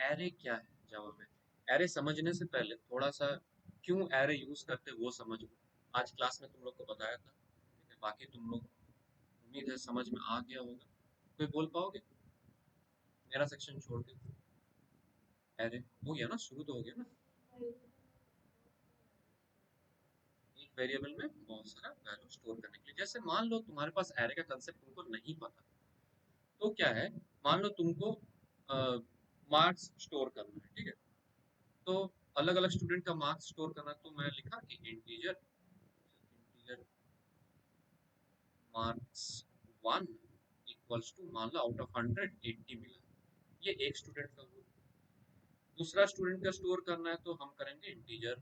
Array क्या है जावा में। एरे समझने से पहले थोड़ा सा क्यों एरे यूज करते हैं वो समझ लो। आज क्लास में तुम लोग को बताया था, ठीक है। बाकी तुम लोग उम्मीद है समझ में आ गया होगा। कोई बोल पाओगे मेरा सेक्शन छोड़ के? एरे हो गया ना, शुरू तो हो गया ना। एक वेरिएबल में बहुत सारा वैल्यू स्टोर करने के लिए। जैसे मान लो तुम्हारे पास एरे का कंसेप्ट तुमको नहीं पता, तो क्या है, मान लो तुमको मार्क्स स्टोर करना है, ठीक है। तो अलग अलग स्टूडेंट का मार्क्स स्टोर करना, तो मैं लिखा कि integer integer marks 1 equals to, मान लो आउट ऑफ 100 80 मिला। ये एक स्टूडेंट का हुआ। दूसरा स्टूडेंट का स्टोर करना है तो हम करेंगे इंटीजर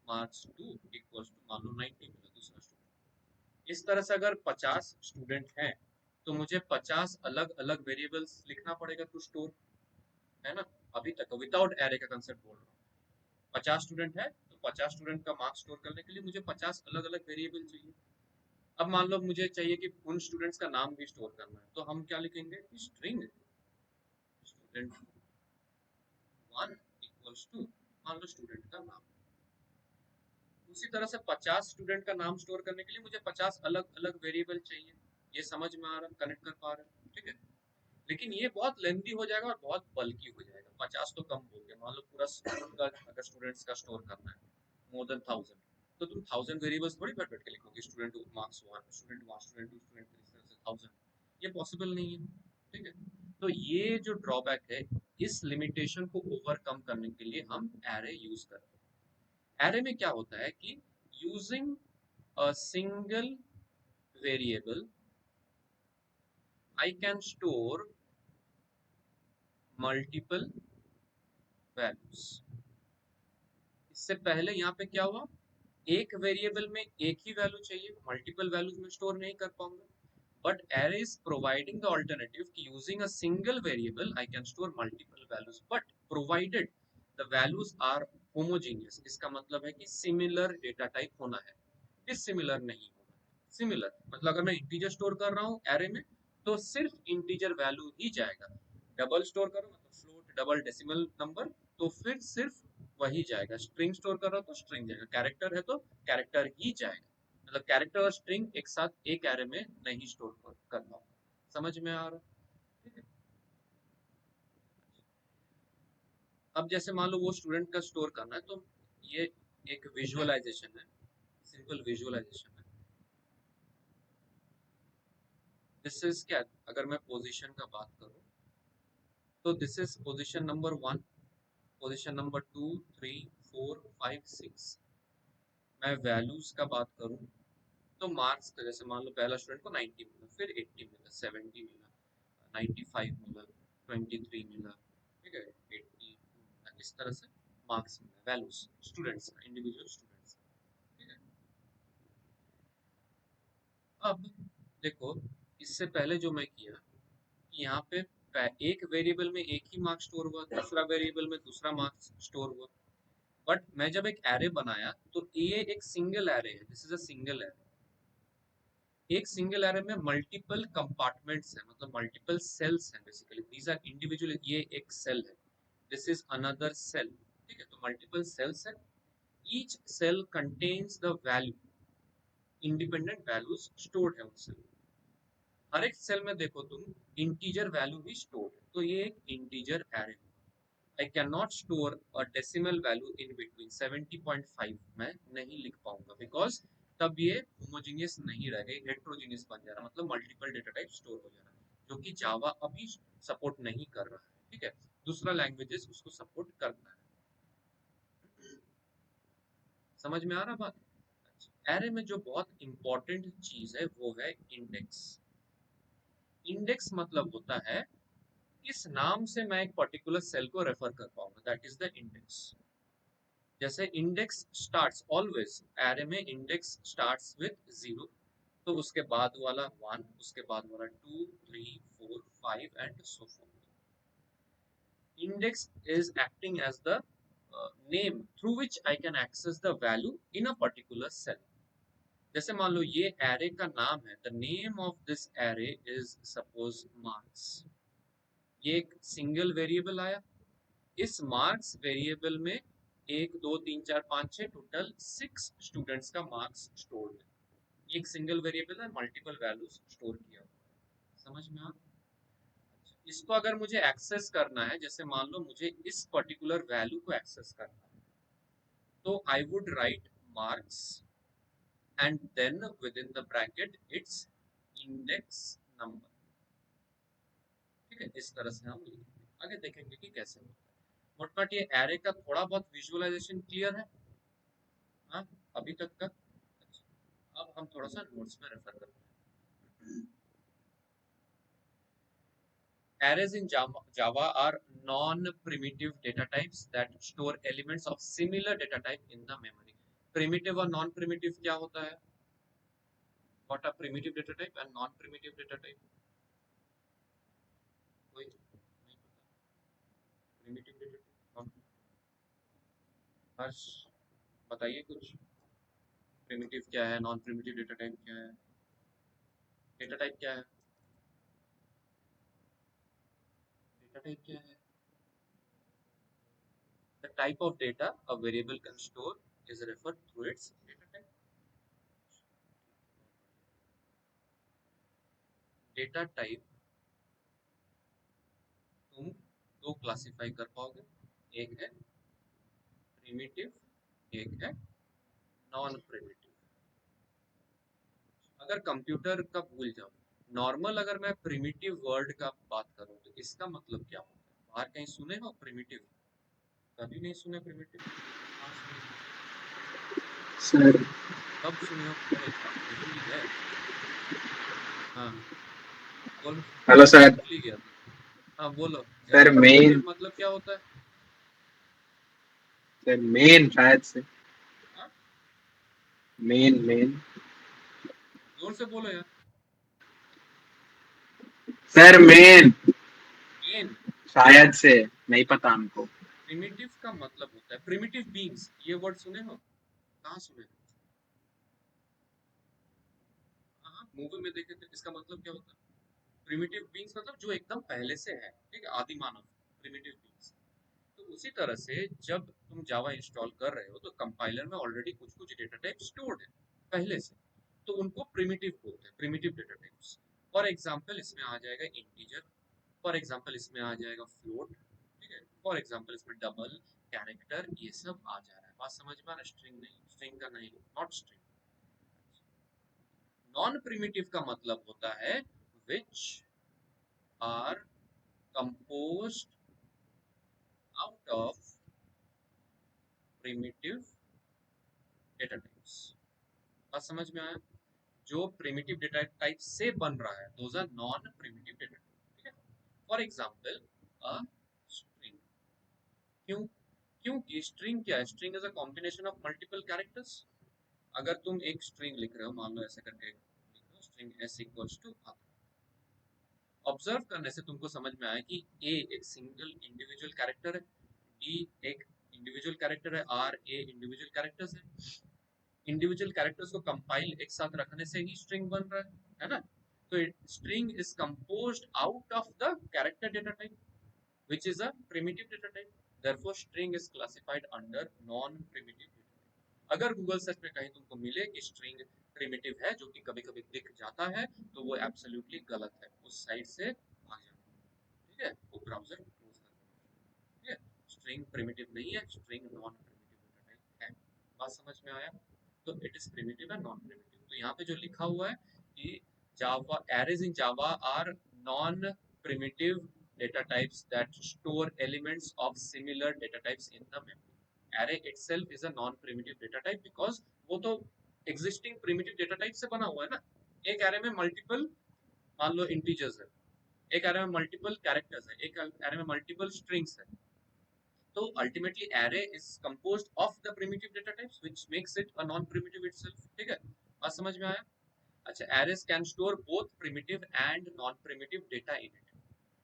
मार्क्स 2 इक्वल्स टू, मान लो 90 मिला दूसरा स्टूडेंट। इस तरह से अगर 50 स्टूडेंट हैं तो मुझे 50 अलग अलग वेरिएबल्स लिखना पड़ेगा टू स्टोर, है ना। अभी तक विदाउट एरे का कंसेप्ट बोल रहा हूँ। 50 स्टूडेंट है तो 50 स्टूडेंट का मार्क्स स्टोर करने के लिए मुझे 50 अलग अलग वेरिएबल चाहिए। अब मान लो मुझे चाहिए कि उन स्टूडेंट्स का नाम भी स्टोर करना है, तो हम क्या लिखेंगे, स्ट्रिंग स्टूडेंट 1 इक्वल्स टू, मान लो स्टूडेंट का नाम। उसी तरह से 50 स्टूडेंट का नाम स्टोर करने के लिए मुझे 50 अलग अलग वेरिएबल चाहिए। ये समझ में आ रहा है, कनेक्ट कर पा रहे हैं, ठीक है। लेकिन ये बहुत लेंथी हो जाएगा और बहुत बल्कि हो जाएगा। 50 तो कम हो गया, मान लो पूरा स्कूल का अगर स्टूडेंट्स का स्टोर करना है मोर देन 1000, तो तुम 1000 वेरिएबल्स थोड़ी बैठ बैठ के लिखोगे, student marks 1 student 1 student 2 student 3 इस तरह से 1000। ये पॉसिबल नहीं है, ठीक है। तो ये जो ड्रॉबैक है, इस लिमिटेशन को ओवरकम करने के लिए हम एरे यूज करते हैं। एरे में क्या होता है कि using a single variable I can store multiple values. इससे पहले यहाँ पे क्या हुआ, एक वेरिएबल में एक ही वैल्यू चाहिए, मल्टीपल वैल्यूज में स्टोर नहीं कर पाऊंगा। But array is providing the alternative कि using a single variable I can store multiple values, but provided the values are homogeneous। इसका मतलब है कि similar data type होना है, dissimilar नहीं होना। similar मतलब अगर मैं इंटीजर स्टोर कर रहा हूँ array में, तो सिर्फ इंटीजर वैल्यू ही जाएगा। डबल स्टोर करो मतलब फ्लोट डबल डेसिमल नंबर, तो फिर सिर्फ वही जाएगा। स्ट्रिंग स्टोर कर रहा हो तो स्ट्रिंग जाएगा, कैरेक्टर है तो कैरेक्टर ही जाएगा। मतलब कैरेक्टर और स्ट्रिंग एक साथ एक एरे में नहीं स्टोर करना होगा। समझ में आ रहा है, ठीक है। अब जैसे मान लो वो स्टूडेंट का स्टोर करना है, तो ये एक विजुअलाइजेशन है, सिंपल विजुअलाइजेशन है। दिस इज क्या, अगर मैं पोजीशन का बात करूं तो this is position number 1, position number 2 3 4 5 6। मैं वैल्यूज का बात करूं तो मार्क्स का, जैसे मान लो पहला स्टूडेंट को 90 मिला, फिर 80 मिला, 70 मिला, 95 मिला, 23 मिला, ठीक है, 80 मिला, इस तरह से मार्क्स मिला, वैल्यूज स्टूडेंट्स का, इंडिविजुअल स्टूडेंट्स का, ठीक है। अब देखो, इससे पहले जो मैं किया कि यहाँ पे एक वेरिएबल में एक ही मार्क्स स्टोर हुआ, दूसरा वेरिएबल में दूसरा मार्क्स स्टोर हुआ। बट मैं जब एक एरे बनाया तो ये एक सिंगल एरे है, this is a single array. एक सिंगल एरे में मल्टीपल कंपार्टमेंट्स है, मतलब मल्टीपल सेल्स हैं बेसिकली, दीज आर इंडिविजुअल। ये एक सेल है, दिस इज अनदर सेल, ठीक है। तो मल्टीपल सेल्स है, each cell contains the value, independent values stored है उन सेल। हर एक सेल में देखो तुम, इंटीजर वैल्यू भी स्टोर्ड है, तो ये एक integer array. I can not store a decimal value in between 70.5, मैं नहीं लिख पाऊंगा, बिकॉज तब ये होमोजीनियस नहीं रहेगा, हेट्रोजीनियस बन जा रहा है, मतलब मल्टीपल डेटा टाइप स्टोर हो जा रहा है, जो कि जावा अभी सपोर्ट नहीं कर रहा है, ठीक है। दूसरा लैंग्वेजेस उसको सपोर्ट करता है। समझ में आ रहा बात? एरे में जो बहुत इंपॉर्टेंट चीज है वो है इंडेक्स। इंडेक्स मतलब होता है किस नाम से मैं एक पर्टिकुलर सेल को रेफर कर पाऊंगा, दैट इज द इंडेक्स। जैसे इंडेक्स स्टार्ट्स ऑलवेज, एरे में इंडेक्स स्टार्ट्स विद 0, तो उसके बाद वाला 1, उसके बाद वाला 2 3 4 5 and so fourth. Index is acting as the name through which I can access the value in a particular cell. जैसे मान लो ये array का नाम है, the name of this array is suppose marks। ये एक सिंगल वेरिएबल आया, इस मार्क्स वेरिएबल में 1 2 3 4 5 6 टोटल 6 स्टूडेंट्स का मार्क्स स्टोर है। एक सिंगल वेरिएबल है, मल्टीपल वैल्यूज स्टोर किया हुआ है। समझ में आ? इसको अगर मुझे एक्सेस करना है, जैसे मान लो मुझे इस पर्टिकुलर वैल्यू को एक्सेस करना है, तो I would write marks and then within the bracket its index number. ठीक है, इस तरह से हम लिखेंगे। आगे देखेंगे कि कैसे होता है। मोटमाट ये एरे का थोड़ा बहुत विजुअलाइजेशन क्लियर है? हाँ, अभी तक का। अच्छा, अब हम थोड़ा सा नोट्स में रेफर करते हैं। Arrays in Java are non-primitive data types that store elements of similar data type in the memory. Primitive और non-primitive क्या होता है? What are primitive data type and non-primitive data type? कोई नहीं पता? Primitive data type? हर्ष, बताइए कुछ। Primitive क्या है? Non-primitive data type क्या है? Data type क्या है? Data type क्या है? The type of data a variable can store is referred to its data type. Data type तुम दो क्लासिफाई कर पाओगे, एक है प्रिमिटिव, एक है नॉन प्रिमिटिव। अगर कंप्यूटर का भूल जाओ, नॉर्मल अगर मैं प्रिमिटिव वर्ड का बात करूं तो इसका मतलब क्या होता है? बाहर कहीं सुने हो प्रिमिटिव? कभी नहीं सुने प्रिमिटिव? हाँ सुने। सर कब सुने हो? और एकदम भूल ही गए? हाँ बोलो। Hello sir. भूल ही गया था। हाँ बोलो। Sir primitive main. मतलब क्या होता है? सर मेन शायद से। हाँ, मेन मेन। जोर से बोलो यार। Sir main main. शायद से, नहीं पता हमको। प्रिमिटिव का मतलब होता है प्रिमिटिव बीइंग्स। ये वर्ड सुने हो? कहाँ सुने हो? हाँ, मूवी में देखे थे। इसका मतलब क्या होता है? प्रिमिटिव बीइंग्स मतलब जो एकदम पहले से है, ठीक है, आदि मानव, प्रिमिटिव बीइंग्स। तो उसी तरह से जब तुम जावा इंस्टॉल कर रहे हो तो कंपाइलर में ऑलरेडी कुछ कुछ डेटा टाइप स्टोर्ड है पहले से, तो उनको प्रिमिटिव बोलते हैं, primitive data types. For example इसमें आ जाएगा इंटीजर, फॉर एग्जांपल इसमें आ जाएगा फ्लोट, ठीक है, फॉर एग्जांपल इसमें डबल, कैरेक्टर, ये सब आ जा रहा है। बात समझ में आ रहा है? स्ट्रिंग नहीं, स्ट्रिंग का नहीं, नॉट स्ट्रिंग। नॉन प्रिमिटिव का मतलब होता है which are composed out of primitive data types। बात समझ में आया? जो प्रिमिटिव डेटा टाइप से बन रहा है those are non primitive data type. ठीक है, फॉर एग्जांपल अ स्ट्रिंग। क्यों? क्योंकि स्ट्रिंग क्या है? String is a combination of multiple characters. अगर तुम एक स्ट्रिंग लिख रहे हो, मान लो ऐसे करके लिख रहे हो string s equals to, observe करने से तुमको समझ में आया कि ए एक सिंगल इंडिविजुअल कैरेक्टर है, डी एक इंडिविजुअल कैरेक्टर है, आर ए इंडिविजुअल कैरेक्टर्स है। इंडिविजुअल कैरेक्टर्स को कंपाइल एक साथ रखने से ही स्ट्रिंग बन रहा है ना? तो string is composed out of the character data type which is a primitive data type, therefore string is classified under non primitive data type। अगर गूगल सर्च में कहीं तुमको मिले कि स्ट्रिंग प्रिमिटिव है, जो कि कभी कभी दिख जाता है, तो वो एब्सोल्युटली गलत है, उस साइट से भाग जाना। ठीक है, वो ब्राउजर क्लोज कर देना। ठीक है, स्ट्रिंग प्रिमिटिव नहीं है, string non primitive data type है। बात समझ में आया? तो it is primitive and non primitive. तो यहाँ पे जो लिखा हुआ है कि जावा arrays in java are non primitive data types that store elements of similar data types in the memory। array itself is a non primitive data type because वो तो existing primitive data type से बना हुआ है ना। एक array में multiple, मान लो integers है, एक array में multiple characters है, एक array में multiple strings है, तो ultimately array is composed of the primitive data types which makes it a non primitive itself। ठीक है, बात समझ में आया? अच्छा, arrays can store both primitive and non primitive data in it।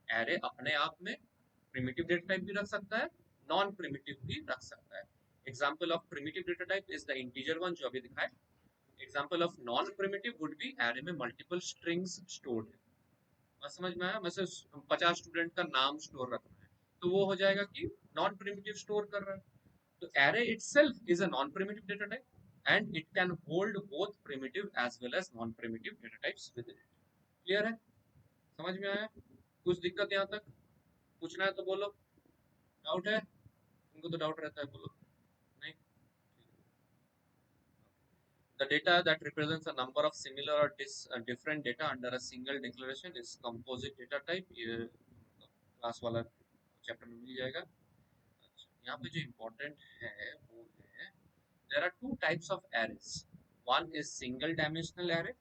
array अपने आप में primitive data type भी रख सकता है, non primitive भी रख सकता है। example of primitive data type is the integer one जो अभी दिखाए। example of non primitive would be array में multiple strings stored है। बात समझ में आया? वैसे 50 स्टूडेंट का नाम स्टोर रखना है, तो वो हो जाएगा कि नॉन प्रिमिटिव स्टोर कर रहा है। तो array itself is a non-primitive data type and it can hold both primitive as well as non-primitive data types within it. Clear है? समझ में आया? कुछ दिक्कत यहाँ तक? पूछना है तो बोलो। डाउट है? तुमको तो डाउट रहता है, बोलो। नहीं? The data that represents a number of similar or different data under a single declaration is composite data type. ये क्लास वाला चैप्टर में मिल जाएगा। अच्छा, यहाँ पे जो इम्पोर्टेंट है वो है there are two types of arrays. One is single dimensional array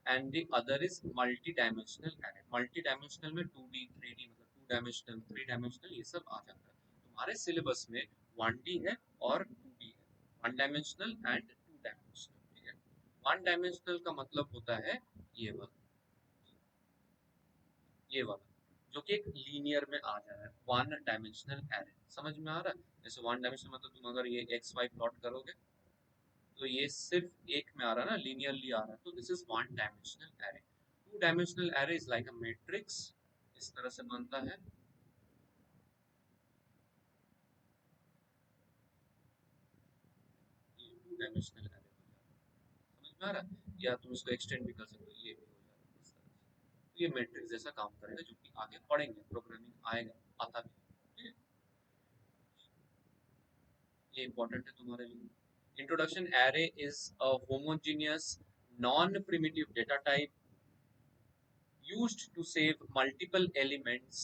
and the other is multi-dimensional array. Multi-dimensional में 2D, 3D मतलब 2 dimensional, 3 dimensional ये सब आ जाता है। तुम्हारे सिलेबस में 1D है और 2D है, 1 dimensional and 2 dimensional, ठीक है। 1 dimensional का मतलब होता है ये वाला, ये वाला जो कि एक लीनियर में आ जा रहा है, 1 dimensional array। समझ में आ रहा है? जैसे 1 dimensional मतलब तुम अगर ये एक्स वाई प्लॉट करोगे तो ये सिर्फ एक में आ रहा है ना, लीनियरली आ रहा है, तो this is 1 dimensional array। 2 dimensional array is like a matrix, इस तरह से बनता है। ये 2 dimensional array हो जाता है। समझ में आ रहा है? या तुम इसको एक्सटेंड भी कर सकते हो, ये भी हो जाता है इस तरह से। तो ये मैट्रिक्स जैसा काम करेगा, जो कि आगे पढ़ेंगे, प्रोग्रामिंग आएगा, आता भी है, ठीक है। ये इंपॉर्टेंट है तुम्हारे लिए। Introduction. Array is a homogeneous non primitive data type used to save multiple elements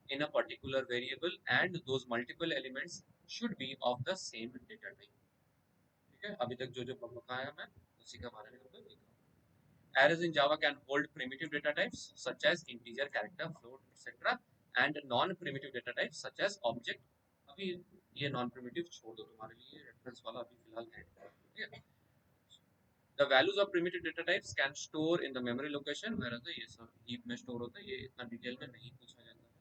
in a particular variable and those multiple elements should be of the same data type। ठीक है, अभी तक जो जो बताया मैं उसी का बारे में हम लोग लिखा। Arrays in Java can hold primitive data types such as integer, character, float, etc. and non-primitive data types such as object। अभी ये non-primitive छोड़ दो, तुम्हारे लिए रेफरेंस वाला अभी फिलहाल है, ठीक है। The values of primitive data types can store in the memory location, whereas ये सब heap में store होता है, ये इतना डिटेल में नहीं पूछा जाता है।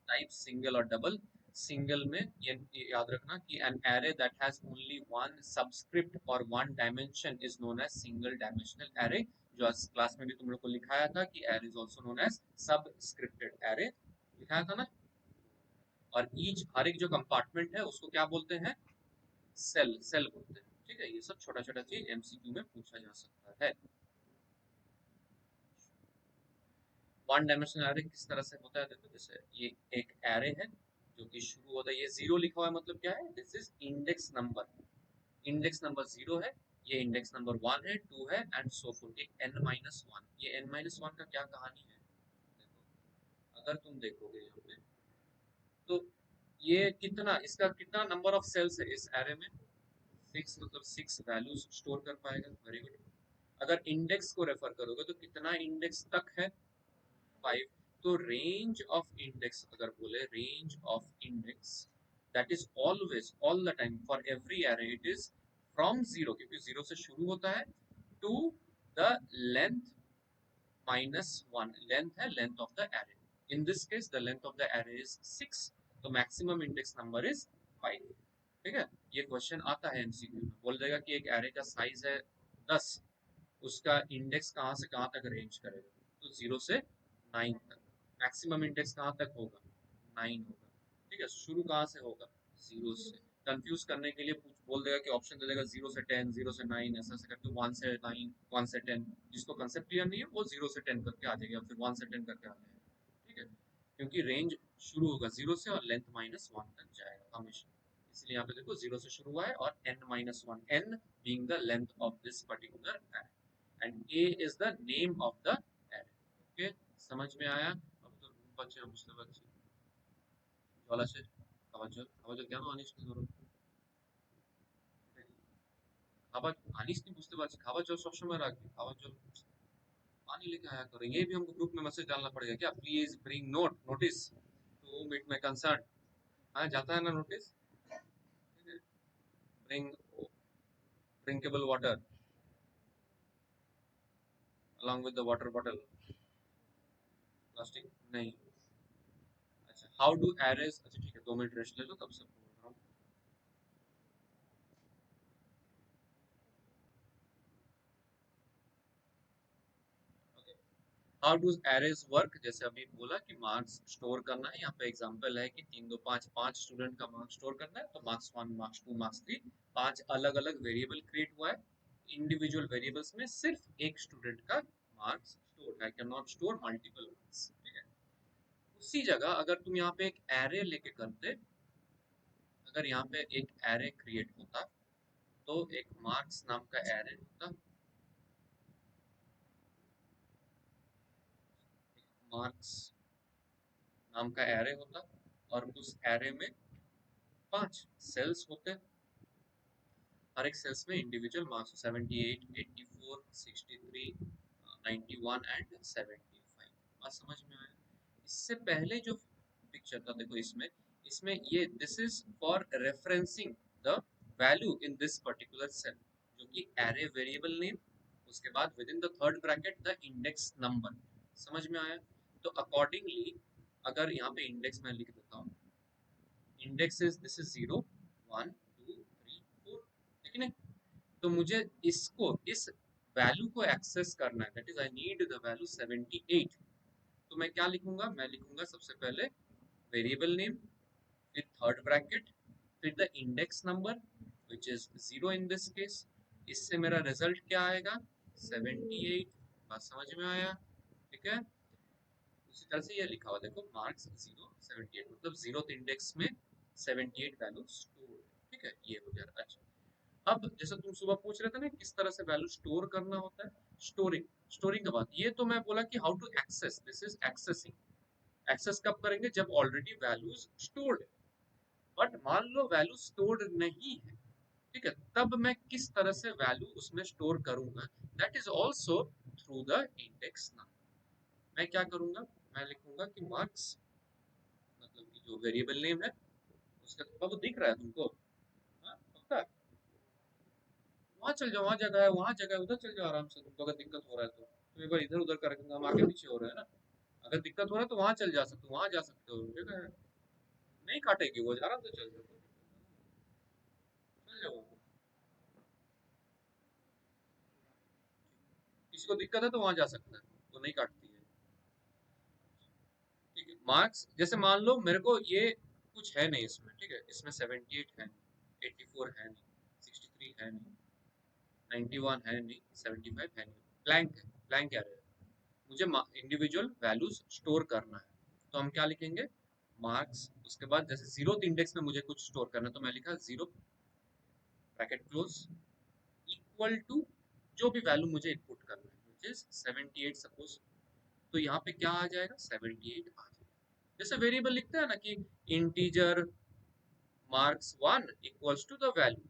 टाइप सिंगल और डबल। सिंगल में ये याद रखना कि an array that has only one subscript or one dimension is known as single dimensional array। जो आज क्लास में भी तुम लोग को लिखाया था कि array is also known as subscripted array, लिखाया था ना। और ईच, हर एक जो कंपार्टमेंट है उसको क्या बोलते हैं? सेल, सेल बोलते हैं, ठीक है। ये सब छोटा छोटा चीज एमसीक्यू में पूछा जा सकता है। 1 dimensional array किस तरह से होता है देखो, जैसे ये एक एरे है जो कि शुरू होता है, ये जीरो लिखा हुआ है, मतलब क्या है? This is index number. Index number 0 है, ये इंडेक्स नंबर 1 है, 2 है एंड सो फोर्थ। ये n-1, ये n-1 का क्या कहानी है देखो, अगर तुम देखोगे यहाँ पे तो ये कितना, इसका कितना नंबर ऑफ सेल्स है इस एरे में? 6, मतलब 6 वैल्यूज स्टोर कर पाएगा। Very good. अगर इंडेक्स को रेफर करोगे तो कितना इंडेक्स तक है? 5। तो रेंज ऑफ इंडेक्स अगर बोले, range of index that is always, all the time, for every array it is from 0, क्योंकि 0 से शुरू होता है, टू द लेंथ -1। लेंथ है length of the array. In this case the length of the array is 6, तो maximum index number is 5। ठीक है, ये क्वेश्चन आता है एमसीक्यू में, बोल देगा कि एक एरे का साइज है 10, उसका इंडेक्स कहाँ से कहाँ तक रेंज करेगा, तो 0 से 9 तक। मैक्सिमम इंडेक्स कहाँ तक होगा? 9 होगा। ठीक है, शुरू कहाँ से होगा? 0 से। कंफ्यूज करने के लिए पूछ बोल देगा कि ऑप्शन दे देगा 0 से 10, 0 से 9, ऐसा ऐसे करके 1 से 9, 1 से 10। जिसको कंसेप्ट क्लियर नहीं है वो 0 से 10 करके आ जाएगा, फिर 1 से 10 करके आ जाएगा। ठीक है, क्योंकि रेंज शुरू होगा 0 से और लेंथ -1 तक जाएगा हमेशा। इसलिए यहाँ पे देखो 0 से शुरू हुआ है और n-1, n being the length of this particular array and a is the name of the array। Okay, समझ में आया? अब तो बच्चे বুঝতে পারছি। জল আছে? খাবার জল, খাবার জল কেন আনিস নি ধরো? খাবার আনিস নি বুঝতে পারছি, খাবার জল সবসময় রাখবি, খাবার জল पानी लेके आया करो। ये भी हमको ग्रुप में मैसेज डालना पड़ेगा क्या? Please bring notice to meet my concern. हाँ, जाता है ना notice? Bring drinkable water along with the water bottle। Plastic नहीं। अच्छा, हाउ डू एरेज, अच्छा ठीक है, 2 मिनट रेस्ट ले लो, तब से बोल रहा हूँ। Okay. How do arrays work, जैसे अभी बोला कि मार्क्स स्टोर करना है, यहाँ पे एग्जांपल है कि 3 2 5 5 स्टूडेंट का मार्क्स स्टोर करना है, तो मार्क्स 1 मार्क्स 2 मार्क्स 3 5 अलग अलग वेरिएबल क्रिएट हुआ है। इंडिविजुअल वेरिएबल्स में सिर्फ एक स्टूडेंट का मार्क्स स्टोर है, I can not store multiple marks, ठीक है। उसी जगह अगर तुम यहाँ पे एक एरे लेके करते, अगर यहाँ पे एक एरे क्रिएट होता, तो एक मार्क्स नाम का एरे होता, मार्क्स नाम का एरे होता, और उस एरे में 5 सेल्स होते, हर एक सेल्स में इंडिविजुअल मार्क्स 78 84 63 91 एंड 75। बात समझ में आया? इससे पहले जो पिक्चर था देखो, इसमें इसमें ये this is for referencing the value in this particular cell, जो कि एरे वेरिएबल नेम, उसके बाद within the third bracket the index number. समझ में आया? तो अकॉर्डिंगली अगर यहाँ पे इंडेक्स मैं लिख देता हूँ, इंडेक्स इज दिस इज 0 1 2 3 4, ठीक है। तो मुझे इसको इस वैल्यू को एक्सेस करना है, that is I need the value 78। तो मैं क्या लिखूंगा, मैं लिखूंगा सबसे पहले वेरिएबल नेम, फिर थर्ड ब्रैकेट, फिर the index number which is 0 in this case. इससे मेरा रिजल्ट क्या आएगा, 78। बात समझ में आया? ठीक है। उसी तरह से ये लिखा हुआ देखो, मार्क्स 0 78, मतलब 0th इंडेक्स में 78 वैल्यू स्टोर है, ठीक है। ये हो गया। अच्छा, अब जैसे तुम सुबह पूछ रहे थे ना किस तरह से वैल्यू स्टोर करना होता है, स्टोरिंग, स्टोरिंग का बात, ये तो मैं बोला कि how to access, this is accessing. Access कब करेंगे, जब ऑलरेडी वैल्यूज स्टोर्ड है। बट मान लो वैल्यू स्टोर्ड नहीं है, ठीक है, तब मैं किस तरह से वैल्यू उसमें स्टोर करूंगा, that is also through the index number. मैं क्या करूंगा, मैं लिखूंगा कि मार्क्स, मतलब कि जो वेरिएबल नेम है उसका, वो दिख रहा है तुमको? हाँ, पक्का? वहां चल जाओ, वहां जगह है, वहां जगह है, उधर चल जाओ आराम से। तुमको अगर दिक्कत हो रहा है तो एक बार इधर उधर कर, हम आगे पीछे हो रहे हैं ना। अगर दिक्कत हो रहा है तो वहां चल जा सकते हो, वहां जा सकते हो, जगह है, नहीं काटेगी वो, आराम से चल जाओ, चल जाओ। किसी को दिक्कत है तो वहां जा सकता है, वो नहीं काटती है। ठीक है, मार्क्स जैसे मान लो मेरे को ये कुछ है नहीं इसमें, ठीक है, इसमें 78 है नहीं, 84 है नहीं, 63 है नहीं, 91 है नहीं, 75 है नहीं, ब्लैंक है, ब्लैंक क्या रहेगा। मुझे इंडिविजुअल वैल्यूज स्टोर करना है, तो हम क्या लिखेंगे, मार्क्स, उसके बाद जैसे 0th इंडेक्स में मुझे कुछ स्टोर करना है, तो मैं लिखा 0 ब्रैकेट क्लोज इक्वल टू जो भी वैल्यू मुझे इनपुट करना है, विच इज 78 सपोज। तो यहाँ पे क्या आ जाएगा, 78 आ जाएगा। जैसे वेरिएबल लिखते हैं ना कि integer marks 1 equals to the value,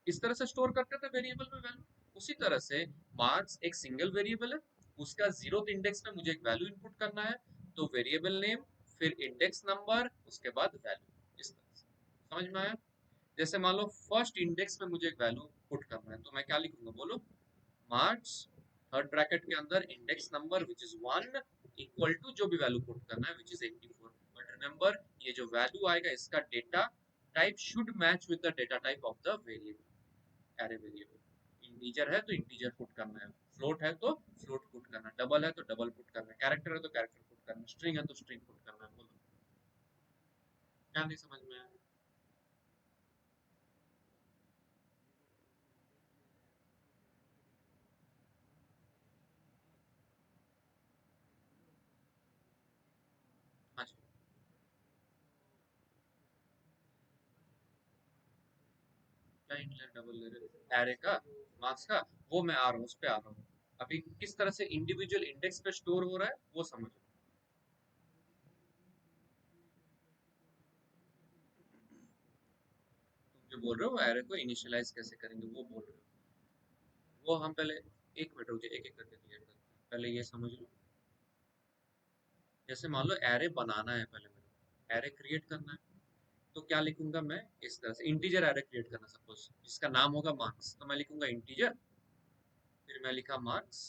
इस तरह से स्टोर करते थे वेरिएबल में वैल्यू। उसी तरह से मार्क्स एक सिंगल वेरिएबल है, उसका 0th इंडेक्स में मुझे एक वैल्यू इनपुट करना है, तो वेरिएबल नेम, फिर इंडेक्स नंबर, उसके बाद वैल्यू, इस तरह से। समझ में आया? जैसे मान लो फर्स्ट इंडेक्स में मुझे एक वैल्यू पुट करना है, तो मैं क्या लिखूंगा बोलो, मार्क्स, थर्ड ब्रैकेट के अंदर index number which is 1 equal to जो भी वैल्यू पुट करना है विच इज 84। बट रिमेंबर, ये जो वैल्यू आएगा इसका data type should match with the data type of the variable, array variable. Integer है तो इंटीजर पुट करना है, फ्लोट है तो फ्लोट पुट करना है, डबल है तो डबल पुट करना है, कैरेक्टर है तो कैरेक्टर पुट करना है, स्ट्रिंग है तो स्ट्रिंग पुट करना है। बोलो, क्या नहीं समझ में आया? हाँ जी, क्या इंटीजर डबल ले रहे, एरे का मार्क्स का, वो मैं आ रहा हूँ, उस पे आ रहा हूँ। अभी किस तरह से इंडिविजुअल इंडेक्स पे स्टोर हो रहा है वो समझो। तुम जो बोल रहे हो एरे को इनिशियलाइज कैसे करेंगे वो बोल रहे हो, वो हम पहले, एक मिनट रुकिए, एक एक करके क्लियर करते हैं, पहले ये समझ लो। जैसे मान लो एरे बनाना है, पहले मेरे को एरे क्रिएट करना है, तो क्या लिखूंगा मैं, इस तरह से इंटीजर एरे क्रिएट करना, सपोज जिसका नाम होगा मार्क्स, तो मैं लिखूंगा इंटीजर, फिर मैं लिखा मार्क्स,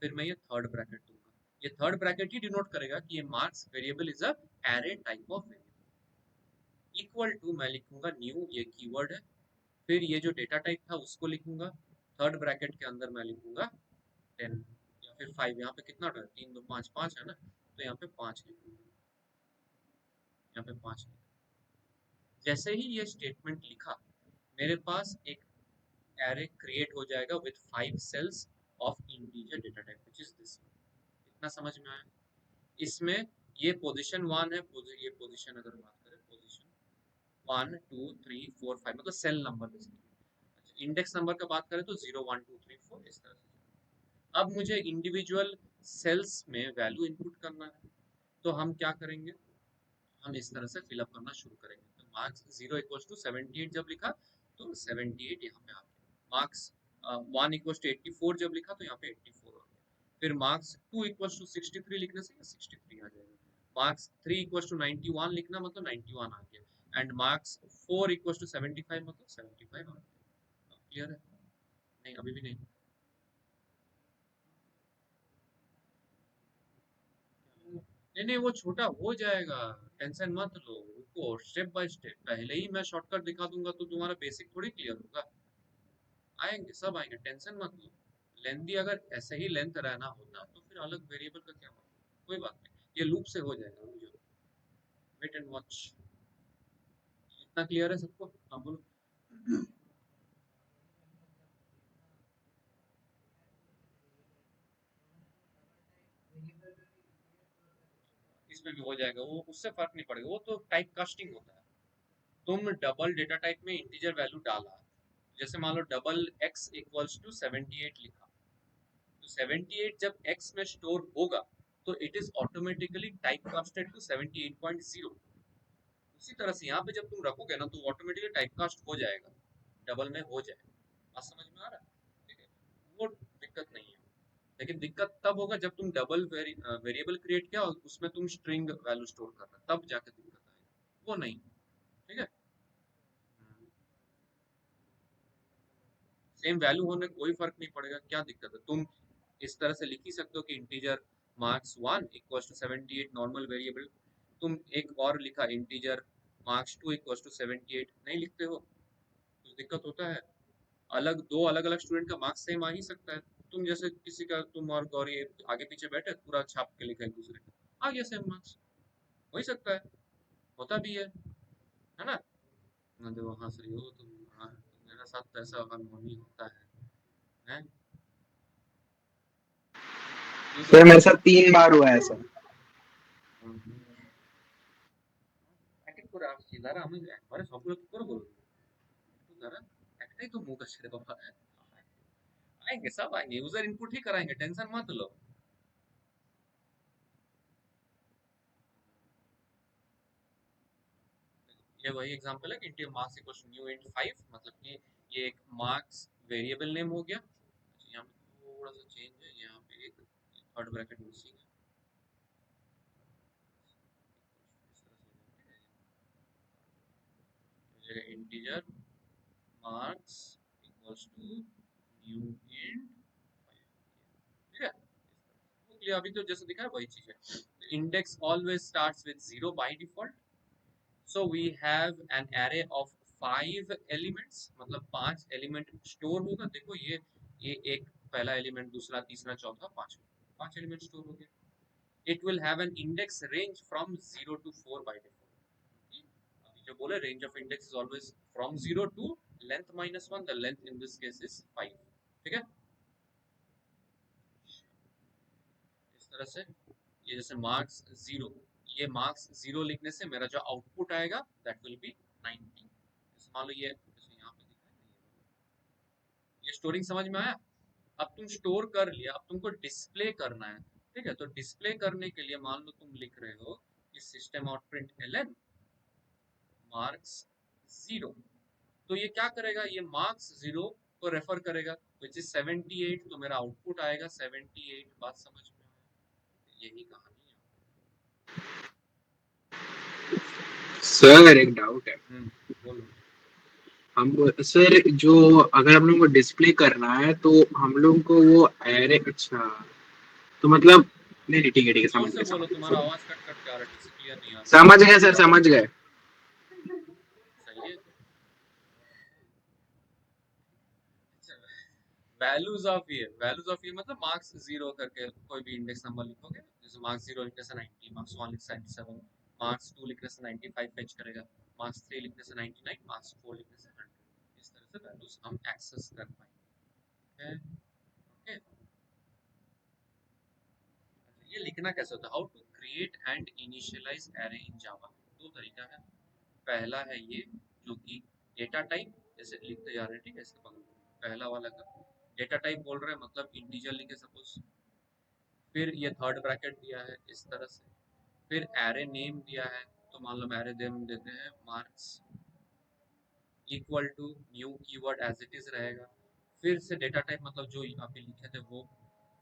फिर मैं ये थर्ड ब्रैकेट दूंगा। ये थर्ड ब्रैकेट ही डिनोट करेगा कि ये marks variable is a array type of variable. Equal to मैं लिखूंगा न्यू, ये कीवर्ड है, फिर ये जो डेटा टाइप था उसको लिखूंगा, थर्ड ब्रैकेट के अंदर मैं लिखूंगा 10, फिर 5 यहाँ पे कितना था, 3 2 5 5 है ना, तो यहाँ पे 5 लिखूंगा, यहाँ पे 5 लिखूंगा। जैसे ही ये स्टेटमेंट लिखा, मेरे पास एक एरे क्रिएट हो जाएगा with 5 cells of integer data type which is this. इतना समझ में आया? इसमें ये पोजीशन 1 है, ये पोजीशन अगर बात करें पोजीशन 1 2 3 4 5 मतलब सेल नंबर बेसिकली। अच्छा, इंडेक्स नंबर का बात करें तो 0 1 2 3 4 इस तरह से। अब मुझे इंडिविजुअल सेल्स में वैल्यू इनपुट करना है, तो हम क्या करेंगे, हम इस तरह से फिलअप करना शुरू करेंगे। तो मार्क्स 0 इक्वल्स टू 78 जब लिखा तो 78 यहाँ पे आ गया। मार्क्स 1 इक्वल्स टू 84 जब लिखा तो यहाँ पे 84 आ गया। फिर मार्क्स 2 इक्वल्स टू 63 लिखने से 63 आ जाएगा। मार्क्स 3 इक्वल्स टू 91 लिखना मतलब 91 आ गया। एंड मार्क्स 4 इक्वल्स टू 75 मतलब 75 आ गया। क्लियर है? नहीं अभी भी नहीं। नहीं नहीं वो छोटा हो जाएगा, टेंशन मत लो, रुको स्टेप बाय स्टेप। पहले ही मैं शॉर्टकट दिखा दूंगा तो तुम्हारा बेसिक थोड़ी क्लियर होगा। आएंगे सब आएंगे, टेंशन मत लो। लेंथी अगर ऐसे ही लेंथ रहना होता तो फिर अलग वेरिएबल का क्या मतलब, कोई बात नहीं, ये लूप से हो जाएगा, रुक जाओ, वेट एंड वॉच। इतना क्लियर है सबको? हाँ बोलो। इसमें भी हो जाएगा, वो उससे फर्क नहीं पड़ेगा, वो तो टाइप कास्टिंग होता है। तुम डबल डेटा टाइप में इंटीजर वैल्यू डाला, जैसे मान लो डबल एक्स इक्वल्स टू 78 लिखा, तो 78 जब x में स्टोर होगा तो it is automatically type casted to 78.0। उसी तरह से यहाँ पे जब तुम रखोगे ना तो ऑटोमेटिकली टाइप कास्ट हो जाएगा, डबल में हो जाएगा। बात समझ में आ रहा है? ठीक है, वो दिक्कत नहीं है। लेकिन दिक्कत तब होगा जब तुम डबल वेरिएबल क्रिएट किया और उसमें तुम स्ट्रिंग वैल्यू स्टोर कर रहे हो, तब जाके दिक्कत आएगी, वो नहीं। ठीक है, सेम वैल्यू होने कोई फर्क नहीं पड़ेगा, क्या दिक्कत है? तुम इस तरह से लिख ही सकते हो कि integer marks 1 equals to 78 normal variable. तुम एक और लिखा इंटीजर मार्क्स 2 इक्वल्स टू 78, नहीं लिखते हो? कुछ दिक्कत होता है? अलग दो अलग अलग स्टूडेंट का मार्क्स सेम आ ही सकता है। तुम जैसे किसी का, तुम और गौरी आगे पीछे बैठे पूरा छाप के लिखा एक दूसरे का, आ गया सेम मार्क्स, हो ही सकता है, होता भी है ना? ना जो हंस रही हो तुम, हाँ, मेरे साथ तो ऐसा अनहोनी होता है। क्यों सर दोस्त? मेरे साथ 3 बार हुआ है ऐसा। প্যাকেট করে আসছি, দাঁড়া আমি একবারে সবগুলো কি করে বলবো, একটু দাঁড়া, একটাই তো মুখ আছে রে বাবা। आएंगे सब आएंगे, यूजर इनपुट ही कराएंगे, टेंशन मत लो। ये वही एग्जांपल है कि int marks equals to new int 5, मतलब कि ये एक मार्क्स वेरिएबल नेम हो गया। अच्छा, यहाँ पे थोड़ा सा चेंज है, यहाँ पे एक थर्ड ब्रैकेट मिसिंग है, इस तरह से हो जाएगा integer marks equals to new int 5। ठीक है, वो क्लियर, अभी तो जैसे दिखा है वही चीज है। Index always starts with 0 by default. So we have an array of 5 elements, मतलब 5 एलिमेंट स्टोर होगा। देखो ये एक पहला एलिमेंट, दूसरा, तीसरा, चौथा, पांचवा, 5 एलिमेंट स्टोर हो गया। It will have an index range from 0 to 4 by default. अभी जो बोले range of index is always from 0 to length -1, the length in this case is 5। ठीक है, इस तरह से ये जैसे मार्क्स 0, ये मार्क्स 0 लिखने से मेरा जो आउटपुट आएगा दैट विल बी 90। जैसे मान लो ये जैसे यहाँ पे दिखा है ना, ये स्टोरिंग समझ में आया? अब तुम स्टोर कर लिया, अब तुमको डिस्प्ले करना है। ठीक है, तो डिस्प्ले करने के लिए मान लो तुम लिख रहे हो कि system out println marks 0, तो ये क्या करेगा, ये मार्क्स 0 को रेफर करेगा विच इज 78, तो मेरा आउटपुट आएगा 78। बात समझ में आया? यही कहानी है। सर एक डाउट है। बोलो। हम सर जो अगर हम लोग को डिस्प्ले करना है तो हम लोग को वो एरे, अच्छा तो मतलब नहीं नहीं ठीक है ठीक है, जोर समझ से गए बोलो, समझ तुम्हारा गए आवाज कट कट के आ रहा है, ठीक से क्लियर नहीं आ रहा। समझ गए सर समझ गए। सही है। अच्छा, वैल्यूज ऑफ ये मतलब मार्क्स जीरो करके कोई भी इंडेक्स नंबर लिखोगे, जैसे मार्क्स जीरो लिखने से 90, मार्क्स वन लिखने से 97, मार्क्स टू लिखने से 95 फेच करेगा, मार्क्स थ्री लिखने से 99, मार्क्स फोर लिखने से 100। इस तरह से वैल्यूज हम एक्सेस कर पाएंगे। ओके, ये लिखना कैसे होता है? How to create and initialize array in Java. दो तरीका है। पहला है ये, जो कि डेटा टाइप, जैसे लिखते जा रहे हैं, ठीक है, इसके बगल में पहला वाला का डेटा टाइप बोल रहे हैं, मतलब इंटीजर लिखे सपोज। फिर ये थर्ड ब्रैकेट दिया है इस तरह से। फिर एरे नेम दिया है, तो मान लो एरे नेम देते हैं marks equal to new keyword as it is रहेगा। फिर से डेटा टाइप मतलब जो अभी लिखे थे वो।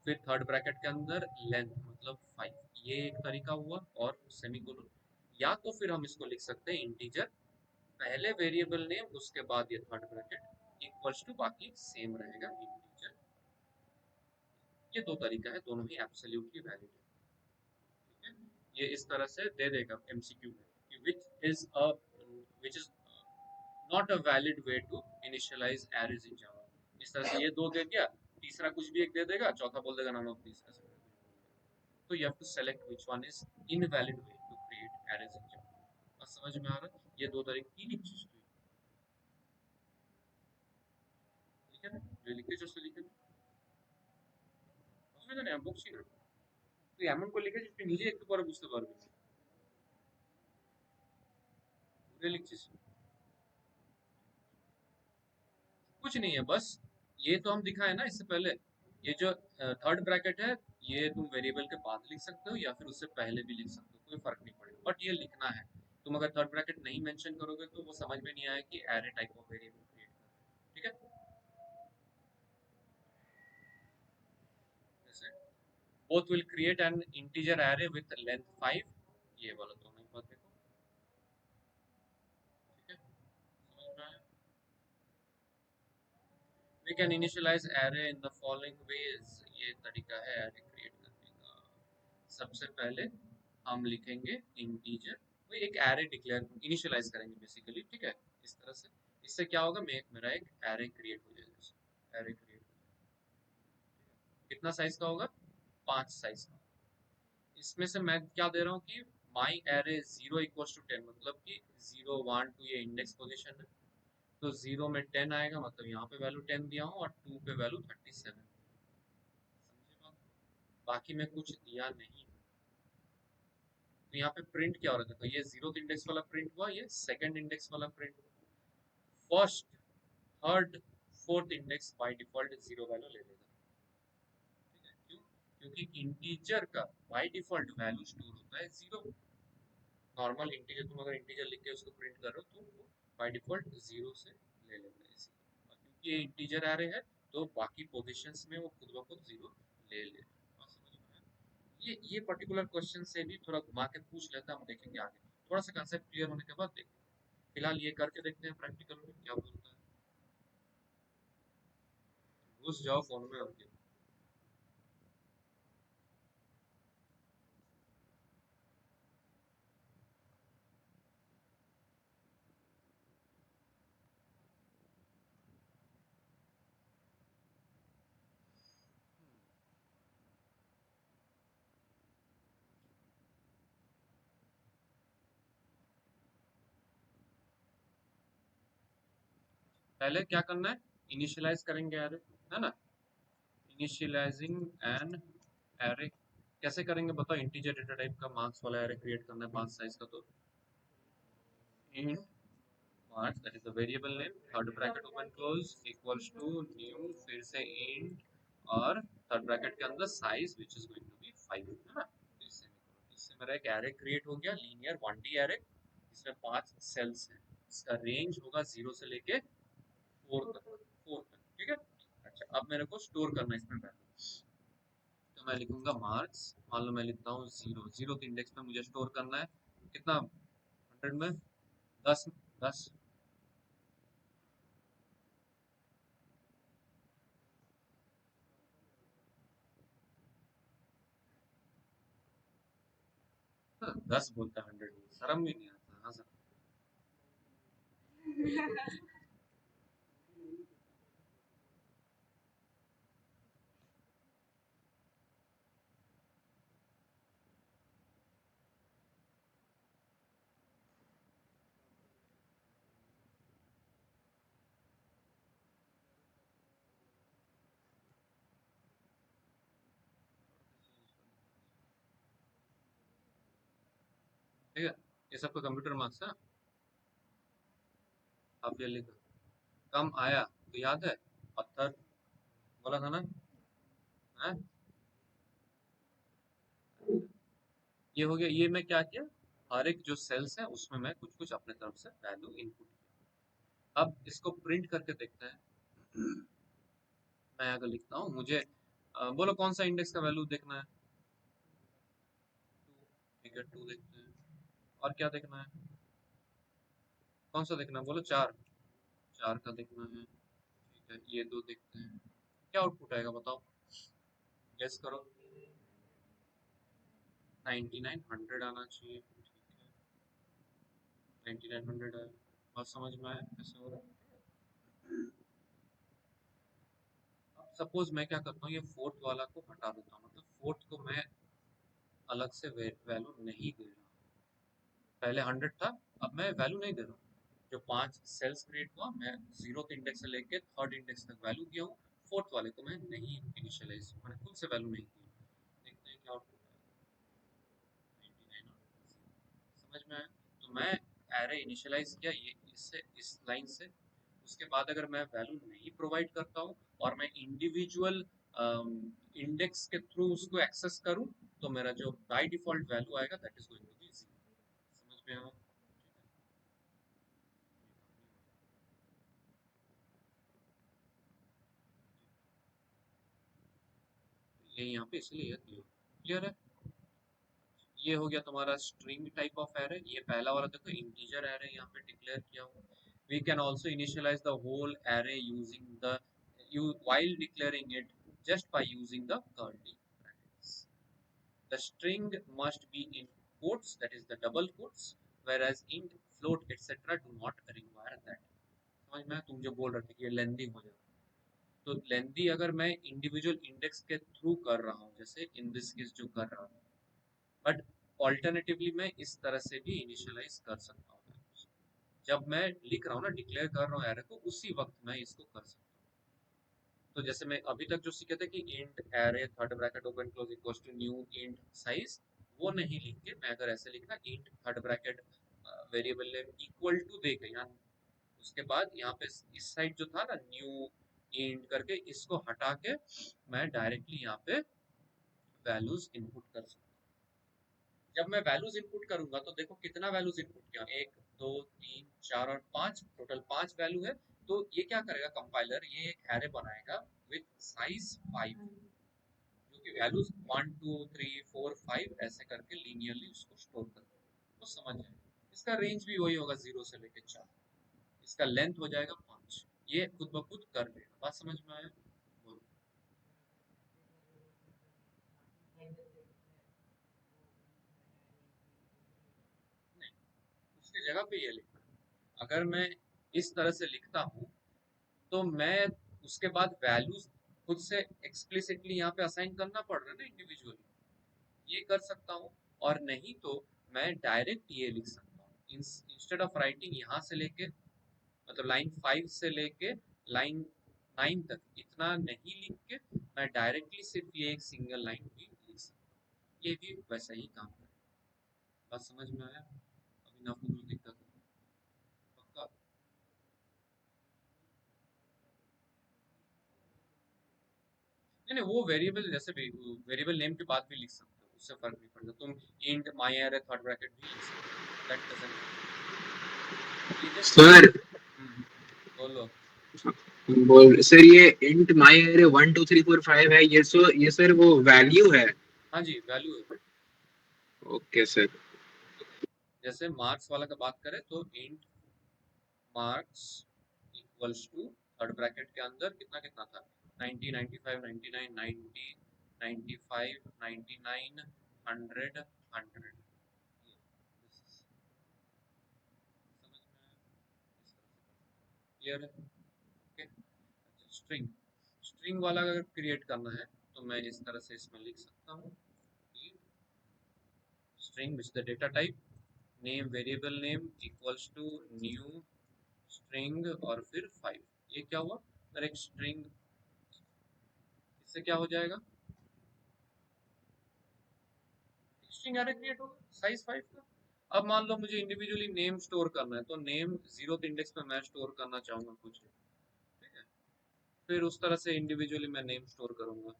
फिर थर्ड ब्रैकेट के अंदर लेंथ मतलब 5, ये एक तरीका हुआ, और सेमीकोलन। या तो फिर हम इसको लिख सकते हैं इंटीजर, पहले वेरिएबल नेम, उसके बाद ये थर्ड ब्रैकेट इक्वल्स टू, बाकी सेम रहेगा इंटीजर। ये दो तरीका है, दोनों ही एब्सोल्युटली वैलिड है। ठीक है, ये इस तरह से दे देगा एमसीक्यू में कि which is not a valid way to initialize arrays in Java. इस तरह से ये दो दे दिया, तीसरा कुछ भी एक दे देगा, चौथा बोल देगा नॉन ऑफ दिस, ऐसे करके। तो you have to select which one is invalid way to create arrays in Java. बस समझ में आ रहा है? ये दो तरीके, तीन ही चीज हुई। ठीक है ना, जो लिखे जो लिखे অসুবিধা নেই, আমি বকছি না। তুই এমন করে লিখেছিস তুই নিজে একটু পরে বুঝতে পারবি না। ঘুরে লিখছিস। कुछ नहीं है, बस ये तो हम दिखाए ना इससे पहले। ये जो थर्ड ब्रैकेट है, ये तुम वेरिएबल के बाद लिख सकते हो या फिर उससे पहले भी लिख सकते हो, कोई फर्क नहीं पड़ेगा, बट ये लिखना है। तुम अगर थर्ड ब्रैकेट नहीं मेंशन करोगे तो वो समझ में नहीं आया कि array type of variable create कर रहे हैं। ठीक है, जैसे both will create an integer array with length 5, ये वाला दोनों ही बात देखो। ठीक है, समझ में आया? We can initialize array in the following ways, ये तरीका है array create करने का। सबसे पहले हम लिखेंगे इंटीजर, वो एक array डिक्लेयर इनिशियलाइज करेंगे बेसिकली। ठीक है, इस तरह से। इससे क्या होगा, मेरा एक array क्रिएट हो जाएगा। array क्रिएट हो जाएगा, कितना साइज का होगा? 5 साइज का। इसमें से मैं क्या दे रहा हूँ कि माई एरे 0 इक्वल्स टू 10, मतलब कि 0 1 2 ये इंडेक्स पोजीशन है, तो 0 में 10 आएगा, मतलब यहाँ पे वैल्यू 10 दिया हूँ, और 2 पे वैल्यू 37। समझे बात? बाकी मैं कुछ दिया नहीं। तो यहाँ पे प्रिंट क्या हो रहा है, देखो, ये जीरो इंडेक्स वाला प्रिंट हुआ, ये सेकंड इंडेक्स वाला प्रिंट हुआ। First, third, fourth index by default zero value ले लेगा। ठीक है, क्यों? क्योंकि इंटीजर का बाय डिफॉल्ट वैल्यू स्टोर होता है जीरो। नॉर्मल इंटीजर, तुम अगर इंटीजर लिख के उसको प्रिंट कर रहे हो तो वो बाय डिफॉल्ट जीरो से ले लेगा इसी। और क्योंकि ये इंटीजर आ रहे हैं, तो बाकी पोजीशंस में वो खुद ब खुद जीरो ले लेगा। बात समझ में आया? ये पर्टिकुलर क्वेश्चन से भी थोड़ा घुमा के पूछ लेता, हम देखेंगे आगे, थोड़ा सा कंसेप्ट क्लियर होने के बाद देखेंगे। फिलहाल ये करके देखते हैं प्रैक्टिकल में क्या बोलता है। घुस जाओ फोन में और क्या। पहले क्या करना है, इनिशियलाइज करेंगे एरे, है ना। इनिशियलाइजिंग एन एरे कैसे करेंगे बताओ? इंटीजर डेटा टाइप का मार्क्स वाला एरे क्रिएट करना है 5 साइज का, तो int marks, that is the variable name, third bracket open close equals to new, फिर से int, और थर्ड ब्रैकेट के अंदर size which is going to be 5, है ना। इससे मेरा एक एरे क्रिएट हो गया, लीनियर 1D एरे, इसमें 5 सेल्स हैं। इसका रेंज होगा 0 से लेके 4 तक। ठीक है, अच्छा, अब मेरे को स्टोर करना है इसमें वैल्यू। तो मैं लिखूंगा मार्क्स, मान लो मैं लिखता हूँ 0, 0 इंडेक्स में मुझे स्टोर करना है, कितना? 100 में 10, 10। 10 बोलता है 100 में, शर्म भी नहीं आता। हाँ सर, ठीक है, ये सबका कंप्यूटर मार्क्स है। हाफ ईयरली का कम आया तो याद है, पत्थर बोला था ना, है? ये हो गया। ये मैं क्या किया, हर एक जो सेल्स है उसमें मैं कुछ कुछ अपने तरफ से वैल्यू इनपुट किया। अब इसको प्रिंट करके देखते हैं। मैं अगर लिखता हूँ, मुझे बोलो कौन सा इंडेक्स का वैल्यू देखना है। ठीक है, 2 देखते हैं। और क्या देखना है, कौन सा देखना है बोलो, 4। 4 का देखना है। ठीक है, ये 2 देखते हैं। क्या आउटपुट आएगा बताओ, गेस करो। 99 100 आना चाहिए। ठीक है, 99 100 आया। बात समझ में आया कैसे हो रहा है। अब सपोज मैं क्या करता हूँ, ये फोर्थ वाला को हटा देता हूँ, मतलब फोर्थ को मैं अलग से वैल्यू नहीं दे रहा। पहले 100 था, अब मैं वैल्यू नहीं दे रहा हूँ। जो 5 सेल्स क्रिएट हुआ, मैं 0th इंडेक्स से लेके 3rd इंडेक्स तक वैल्यू दिया हूँ। फोर्थ वाले को मैं नहीं इनिशियलाइज, मैंने खुद से वैल्यू नहीं दी। देखते हैं क्या आउटपुट है। 99 समझ में आया। तो मैं एरे इनिशियलाइज किया ये इससे, इस लाइन से। उसके बाद अगर मैं वैल्यू नहीं प्रोवाइड करता हूँ और मैं इंडिविजुअल इंडेक्स के थ्रू उसको एक्सेस करूँ, तो मेरा जो बाय डिफॉल्ट वैल्यू आएगा that is going to be 0। समझ में आया। ये यहाँ पे इसलिए है, क्लियर है। ये हो गया तुम्हारा स्ट्रिंग टाइप ऑफ एरे। ये पहला वाला देखो इंटीजर एरे यहाँ पे डिक्लेयर किया हुआ। We can also initialise the whole array using the while declaring it just by using the curly brackets. The string must be in quotes, that is the double quotes, whereas int, float, etc. do not require that. समझ में, तुम जो बोल रहे थे कि ये लेंदी हो जाए, तो लेंदी अगर मैं इंडिविजुअल इंडेक्स के थ्रू कर रहा हूँ, जैसे इन दिस केस जो कर रहा हूँ, बट ऑल्टरनेटिवली मैं इस तरह से भी इनिशियलाइज कर सकता हूँ। जब मैं लिख रहा हूँ ना, डिक्लेयर कर रहा हूँ एरे को, उसी वक्त मैं इसको कर सकता हूँ। तो जैसे मैं अभी तक जो सीखे थे कि int array third bracket open close equals to new int size, वो नहीं लिख के मैं अगर ऐसे लिखना int third bracket variable name equal to दे के यहाँ, उसके बाद यहाँ पे इस साइड जो था ना न्यू इंट करके, इसको हटा के मैं डायरेक्टली यहाँ पे वैल्यूज इनपुट कर सकता हूँ। जब मैं वैल्यूज इनपुट करूंगा तो देखो कितना वैल्यूज इनपुट किया, 1 2 3 4 और 5, टोटल 5 वैल्यू है। तो ये क्या करेगा कंपाइलर, ये एक एरे बनाएगा विथ साइज 5, जो कि वैल्यूज 1 2 3 4 5 ऐसे करके लीनियरली उसको स्टोर कर देगा। तो समझ जाए, इसका रेंज भी वही होगा 0 से लेके 4, इसका लेंथ हो जाएगा 5। ये खुद ब खुद कर लेगा। बात समझ में आया। बोलो। नहीं, उसकी जगह पे ये लिखना। अगर मैं इस तरह से लिखता हूँ तो मैं उसके बाद वैल्यूज खुद से एक्सप्लिसिटली यहाँ पे असाइन करना पड़ रहा है ना इंडिविजुअली, ये कर सकता हूँ। और नहीं तो मैं डायरेक्ट ये लिख सकता हूँ, इंस्टेड ऑफ राइटिंग यहाँ से लेके, मतलब लाइन 5 से लेके लाइन 9 तक इतना नहीं लिख के, मैं डायरेक्टली सिर्फ ये एक सिंगल लाइन भी लिख सकता हूँ। ये भी वैसा ही काम करेगा। बात समझ में आया, अभी ना कुछ दिक्कत है पक्का। नहीं नहीं, वो वेरिएबल जैसे भी वेरिएबल नेम के बाद भी लिख सकते हो, उससे फर्क नहीं पड़ता। तुम इंट माई एरे थर्ड ब्रैकेट भी लिख सकते हो, दैट डजंट। ये जस्ट सर बोलो। बोल सर, ये इंट माई एरे 1 2 3 4 5 है, ये सर वो वैल्यू है। हाँ जी, वैल्यू है। Okay sir. जैसे मार्क्स वाला का बात करें तो int marks equals to third bracket के अंदर कितना कितना था, 90 95 99 90 95 99 100 100। क्लियर है, ओके। स्ट्रिंग, स्ट्रिंग वाला अगर क्रिएट करना है तो मैं इस तरह से इसमें लिख सकता हूँ, string which the data type name variable name equals to new string और फिर 5। ये क्या हुआ, अगर एक स्ट्रिंग, इससे क्या हो जाएगा, स्ट्रिंग एरे क्रिएट होगा साइज 5 का। अब मान लो मुझे इंडिविजुअली नेम स्टोर करना है, तो नेम 0th इंडेक्स पे मैं स्टोर करना चाहूंगा कुछ, ठीक है, फिर उस तरह से इंडिविजुअली मैं नेम स्टोर करूंगा।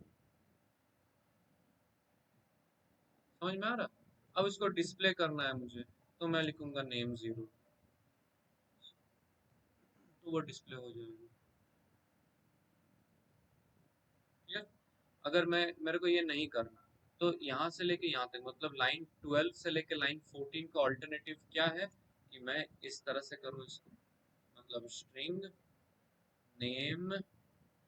समझ में आ रहा? अब इसको डिस्प्ले करना है मुझे, तो मैं लिखूंगा नेम 0, तो वो डिस्प्ले हो जाएगा। ठीक है? अगर मेरे को ये नहीं करना, तो यहाँ से लेके यहाँ तक, मतलब लाइन 12 से लेके लाइन 14 का ऑल्टरनेटिव क्या है कि मैं इस तरह से करूँ इसको, मतलब स्ट्रिंग नेम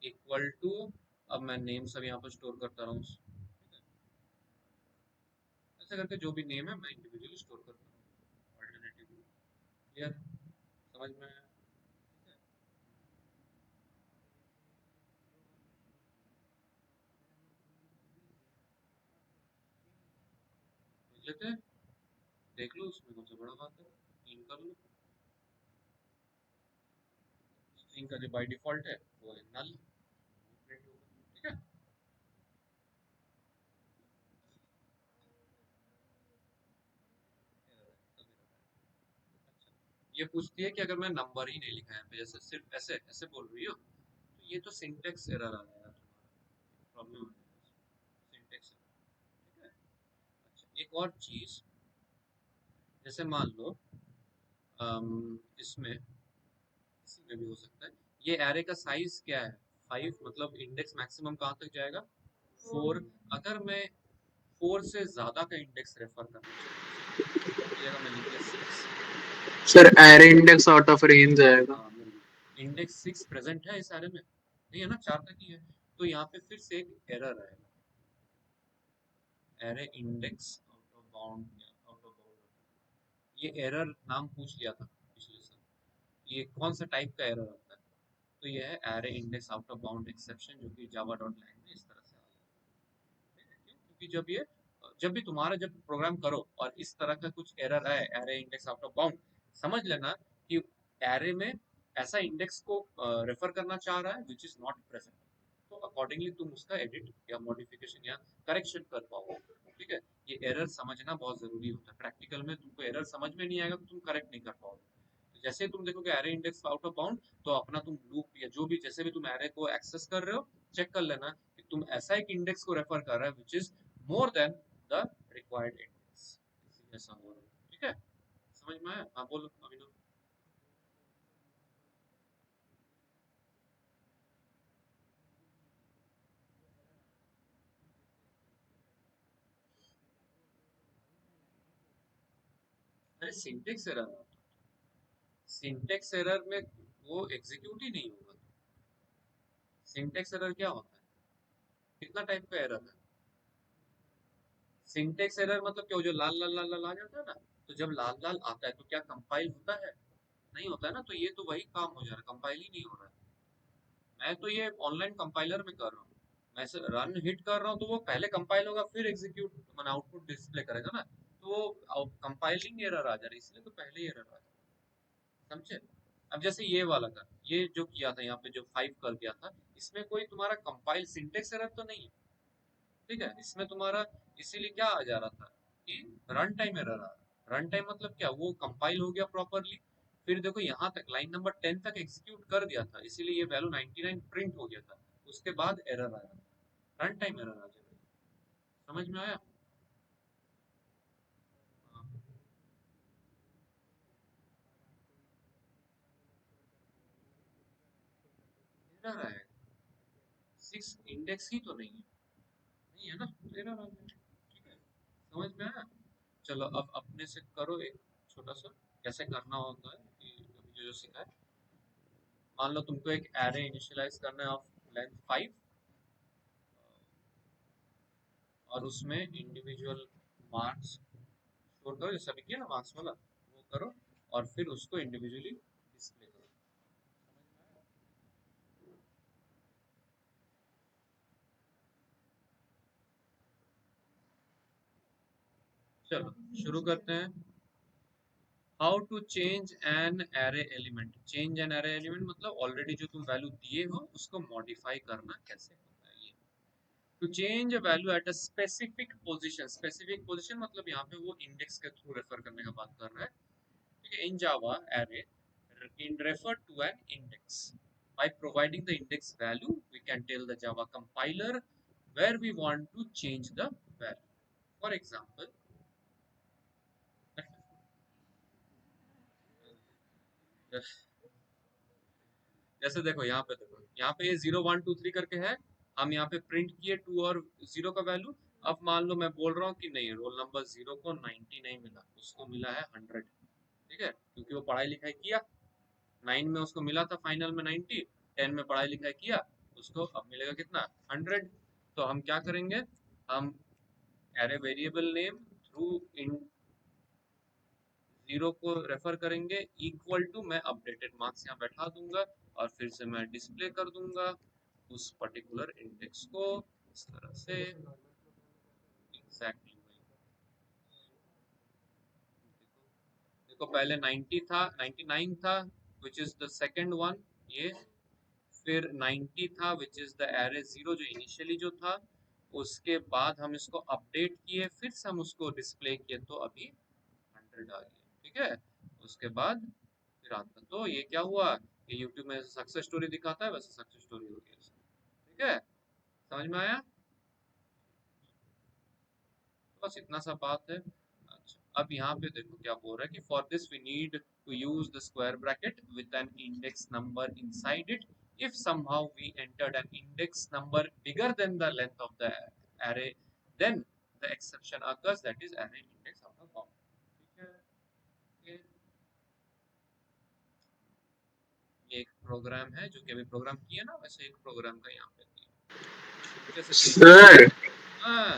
इक्वल टू, अब मैं नेम सब यहाँ पर स्टोर करता रहूँ, ठीक है, ऐसे करके जो भी नेम है मैं इंडिविजुअली स्टोर करता हूँ ऑल्टरनेटिव। क्लियर? समझ में आया? ठीक है, समझ लेते हैं, देख लो उसमें कौन सा बड़ा बात है, तीन कर लो। स्ट्रिंग का जो बाय डिफॉल्ट है वो है नल, प्रिंट होगा, ठीक है। ये पूछती है कि अगर मैं नंबर ही नहीं लिखा है यहाँ पे, जैसे सिर्फ ऐसे ऐसे बोल रही हो, तो ये तो सिंटेक्स एरर आ जाएगा तुम्हारा, प्रॉब्लम आ जाएगा सिंटेक्स, ठीक है। अच्छा, एक और चीज, जैसे मान लो इसमें, इसी में भी हो सकता है, ये एरे का साइज क्या है, 5, मतलब इंडेक्स मैक्सिमम कहाँ तक जाएगा, 4। अगर मैं 4 से ज्यादा का इंडेक्स रेफर करना चाहूँ, तो जगह मैं लिख दिया 6। Sir array index out of range आएगा। हाँ, इंडेक्स 6 प्रेजेंट है इस एरे में, नहीं है ना, 4 तक ही है, तो यहाँ पे फिर से एक एरर आएगा, array index out of bound या आउट ऑफ बाउंड। ये एरर नाम पूछ लिया था पिछले साल, ये कौन सा टाइप का एरर आता है, तो ये है array index out of bound exception, जो कि जावा डॉट लैंग में इस तरह से आ जाता है। क्यों? क्योंकि जब भी तुम्हारा जब प्रोग्राम करो और इस तरह का कुछ एरर आए, array index out of bound, समझ लेना कि एरे में ऐसा इंडेक्स को रेफर करना चाह रहा है विच इज नॉट प्रेजेंट, तो अकॉर्डिंगली तुम उसका एडिट या मॉडिफिकेशन या करेक्शन कर पाओगे। ठीक है, ये एरर समझना बहुत जरूरी होता है, प्रैक्टिकल में तुमको एरर समझ में नहीं आएगा तो तुम करेक्ट नहीं कर पाओगे। तो जैसे ही तुम देखोगे array index out of bound, तो अपना तुम लूप या जो भी जैसे भी तुम एरे को एक्सेस कर रहे हो, चेक कर लेना कि तुम ऐसा एक इंडेक्स को रेफर कर रहा है which is more than the required index, ऐसा हो रहा है। ठीक है, समझ में आया? हाँ बोलो अभिनव। अरे सिंटेक्स एरर, सिंटेक्स एरर में वो एग्जीक्यूट ही नहीं होगा। सिंटेक्स एरर क्या होता है, कितना टाइप का एरर है? सिंटेक्स एरर मतलब क्या, वो जो लाल लाल लाल लाल आ जाता है ना, तो जब लाल लाल आता है तो क्या कंपाइल होता है? नहीं होता है ना, तो ये तो वही काम हो जा रहा है, कंपाइल ही नहीं हो रहा है। मैं तो ये ऑनलाइन कंपाइलर में कर रहा हूँ, मैं से रन हिट कर रहा हूँ तो वो पहले कंपाइल होगा फिर एग्जीक्यूट मैंने आउटपुट डिस्प्ले करेगा ना, तो वो कंपाइलिंग एरर आ जा रही है, इसलिए तो पहले ही एरर आ जा रहा है, समझे? अब जैसे ये वाला था, ये जो किया था यहाँ पे जो 5 कर दिया था, इसमें कोई तुम्हारा कंपाइल सिंटेक्स एरर तो नहीं है, ठीक है, इसमें तुम्हारा इसीलिए क्या आ जा रहा था कि रन टाइम एरर आ रहा। रन टाइम मतलब क्या, वो कंपाइल हो गया प्रॉपरली, फिर देखो यहाँ तक लाइन नंबर 10 तक एग्जीक्यूट कर दिया था, इसीलिए ये वैल्यू 99 प्रिंट हो गया था, उसके बाद एरर आया, रन टाइम एरर आ जाएगा। समझ में आया? हाँ, एरर आएगा, 6 इंडेक्स ही तो नहीं है, नहीं है ना, तो एरर आ जाएगा। ठीक है, समझ में आया? चलो अब अपने से करो एक छोटा सा, कैसे करना होता है कि अभी जो जो सीखा है। मान लो तुमको एक एरे इनिशियलाइज करना है ऑफ लेंथ 5, और उसमें इंडिविजुअल मार्क्स स्टोर करो, जैसे अभी किया ना मार्क्स वाला, वो करो, और फिर उसको इंडिविजुअली डिस्प्ले करो। चलो शुरू करते हैं। How to change an array element, change an array element मतलब ऑलरेडी जो तुम वैल्यू दिए हो उसको मॉडिफाई करना कैसे होता है ये। To change a value at a specific position मतलब यहाँ पे वो इंडेक्स के थ्रू रेफर करने का बात कर रहा है, ठीक है। इन जावा array in refer to an index. By providing the index value, we can tell the Java compiler where we want to change the value. For example, जैसे देखो यहाँ पे, देखो यहाँ पे ये 0 1 2 3 करके है, हम यहाँ पे प्रिंट किए 2 और 0 का वैल्यू। अब मान लो मैं बोल रहा हूँ कि नहीं, रोल नंबर 0 को 90 नहीं मिला, उसको मिला है 100, ठीक है, क्योंकि वो पढ़ाई लिखाई किया। 9 में उसको मिला था फाइनल में 90, 10 में पढ़ाई लिखाई किया, उसको अब मिलेगा कितना, 100। तो हम क्या करेंगे, हम एरे वेरिएबल नेम थ्रू इन 0 को रेफर करेंगे, इक्वल टू मैं अपडेटेड मार्क्स यहाँ बैठा दूंगा और फिर से मैं डिस्प्ले कर दूंगा उस पर्टिकुलर इंडेक्स को इस तरह से, एग्जैक्टली। देखो पहले 90 था, 99 था which is the second one, ये फिर 90 था विच इज द एरे 0 जो इनिशियली जो था, उसके बाद हम इसको अपडेट किए, फिर से हम उसको डिस्प्ले किए तो अभी 100 आ गया, ठीक है। उसके बाद फिर आता, तो ये क्या हुआ, ये यूट्यूब में सक्सेस स्टोरी दिखाता है, वैसे सक्सेस स्टोरी हो गया, ठीक है। समझ में आया, तो बस इतना सा बात है। अच्छा अब यहाँ पे देखो क्या बोल रहा है कि for this we need to use the square bracket with an index number inside it if somehow we entered an index number bigger than the length of the array, then the exception occurs, that is array index of the form, ठीक है। ये एक programme है जो कि अभी programme किया ना, वैसे एक प्रोग्राम का यहाँ पे दिया जैसे सर हाँ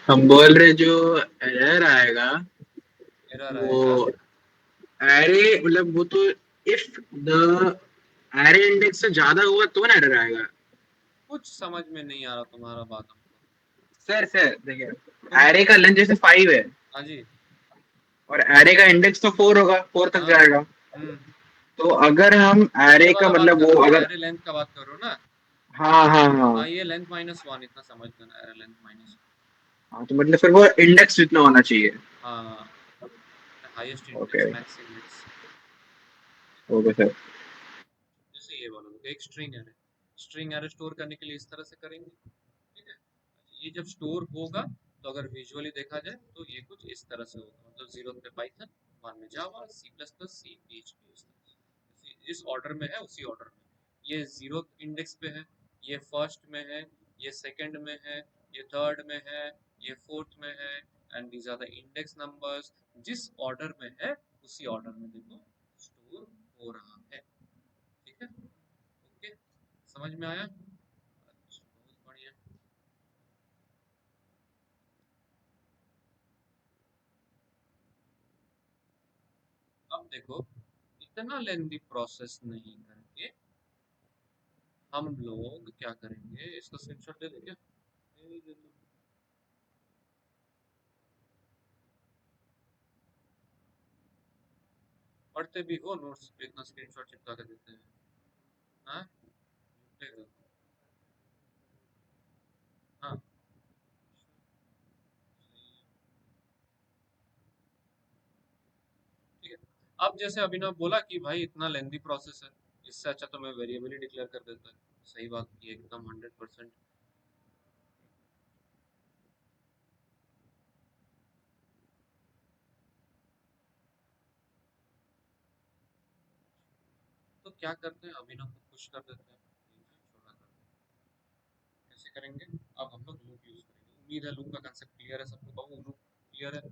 हम बोल रहे जो एरर आएगा एरर वो आएगा। एरे मतलब वो तो इफ द एरे इंडेक्स से ज्यादा होगा तो ना एरर आएगा। कुछ समझ में नहीं आ रहा तुम्हारा बात हमको। सर देखिए तुम एरे का लेंथ जैसे 5 है हाँ जी। और एरे का इंडेक्स तो 4 होगा, 4 तक हाँ। जाएगा। तो अगर हम ये एरे का वाला बात मतलब कर वो रहे हो ना, अगर एरे लेंथ का बात कर रहे हो ना। हाँ हाँ ये लेंथ -1 इतना समझ लेना, एरे लेंथ -1। हाँ तो मतलब फिर वो इंडेक्स जितना होना चाहिए। हाँ highest okay index, max index. Okay sir. जैसे ये वाला एक स्ट्रिंग एरे स्टोर करने के लिए इस तरह से करेंगे, ठीक है। ये जब स्टोर होगा तो अगर विजुअली देखा जाए तो ये कुछ इस तरह से होगा, मतलब 0 पे पाइथन, 1 में जावा, C++, C, PHP, जिस ऑर्डर में है उसी ऑर्डर में। ये 0 इंडेक्स पे है, ये फर्स्ट में है, ये सेकंड में है, ये थर्ड में है, ये फोर्थ में है, and these are the index numbers. जिस ऑर्डर में है उसी ऑर्डर में देखो स्टोर हो रहा है, ठीक है। ओके, समझ में आया, अच्छा बहुत बढ़िया। अब देखो इतना लेंदी प्रोसेस नहीं करके हम लोग क्या करेंगे, इसका स्क्रीनशॉट दे दें क्या, दे दे दो। पढ़ते भी हो नोट्स पे, इतना स्क्रीनशॉट चिपका के देते हैं, हाँ देख, हाँ ठीक है। अब जैसे अभिनव बोला कि भाई इतना लेंदी प्रोसेस है, इससे अच्छा तो मैं वेरिएबल ही डिक्लेयर कर देता। सही बात की एकदम 100%। तो क्या करते हैं, अभिनव को पुश कर देते हैं, छोटा कर देते हैं। कैसे करेंगे, अब हम लोग लूप यूज करेंगे। उम्मीद है लूप का कंसेप्ट क्लियर है सबको, बाबू लूप क्लियर है,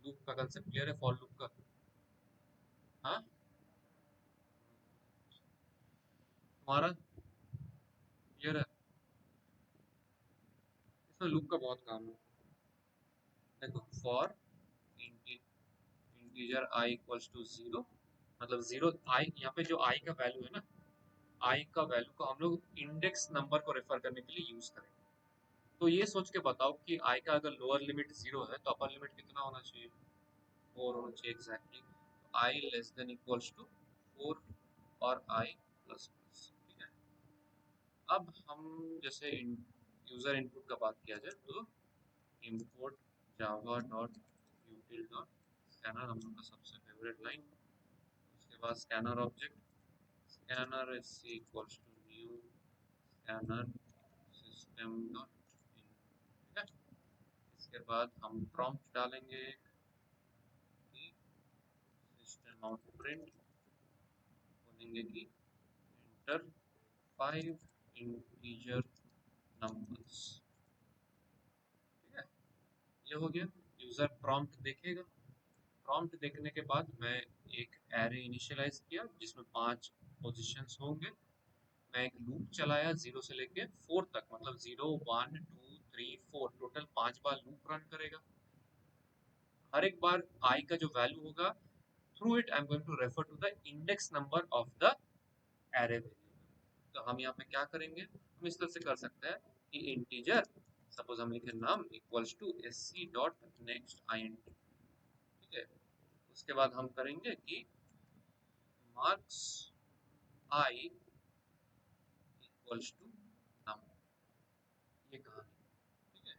लूप का कंसेप्ट क्लियर है, फॉर लूप का। हाँ तुम्हारा क्लियर है, इसमें लूप का बहुत काम है। देखो for integer i equals to 0, मतलब 0 i, यहाँ पे जो i का वैल्यू है ना, i का वैल्यू को हम लोग इंडेक्स नंबर को रेफर करने के लिए यूज करेंगे। तो ये सोच के बताओ कि i का अगर लोअर लिमिट 0 है तो अपर लिमिट कितना होना चाहिए, 4 होना चाहिए exactly. i less than equals to 4 और i प्लस प्लस, ठीक है। अब हम जैसे यूजर इनपुट का बात किया जाए तो import java dot util dot scanner हम लोग का सबसे फेवरेट लाइन। उसके बाद scanner object, scanner is equals to new scanner system dot in, ठीक है। इसके बाद हम प्रॉम्प्ट डालेंगे कि सिस्टम आउट प्रिंट, बोलेंगे कि एंटर 5 इंटीजर नंबर्स, ठीक है। ये हो गया। यूजर प्रॉम्प्ट देखेगा, प्रॉम्प्ट देखने के बाद मैं एक एरे इनिशियलाइज किया जिसमें 5 पोजीशंस होंगे। मैं एक लूप चलाया 0 से लेके 4 तक, मतलब 0 1 2 3 4 टोटल 5 बार लूप रन करेगा। हर एक बार आई का जो वैल्यू होगा, through it I am going to refer to the index number of the array variable. तो हम यहाँ पे क्या करेंगे, हम इस तरह से कर सकते हैं कि इंटीजर, सपोज हम लिखे num equals to sc dot next int, ठीक है। उसके बाद हम करेंगे कि marks I equals to num, ये कहानी, ठीक है।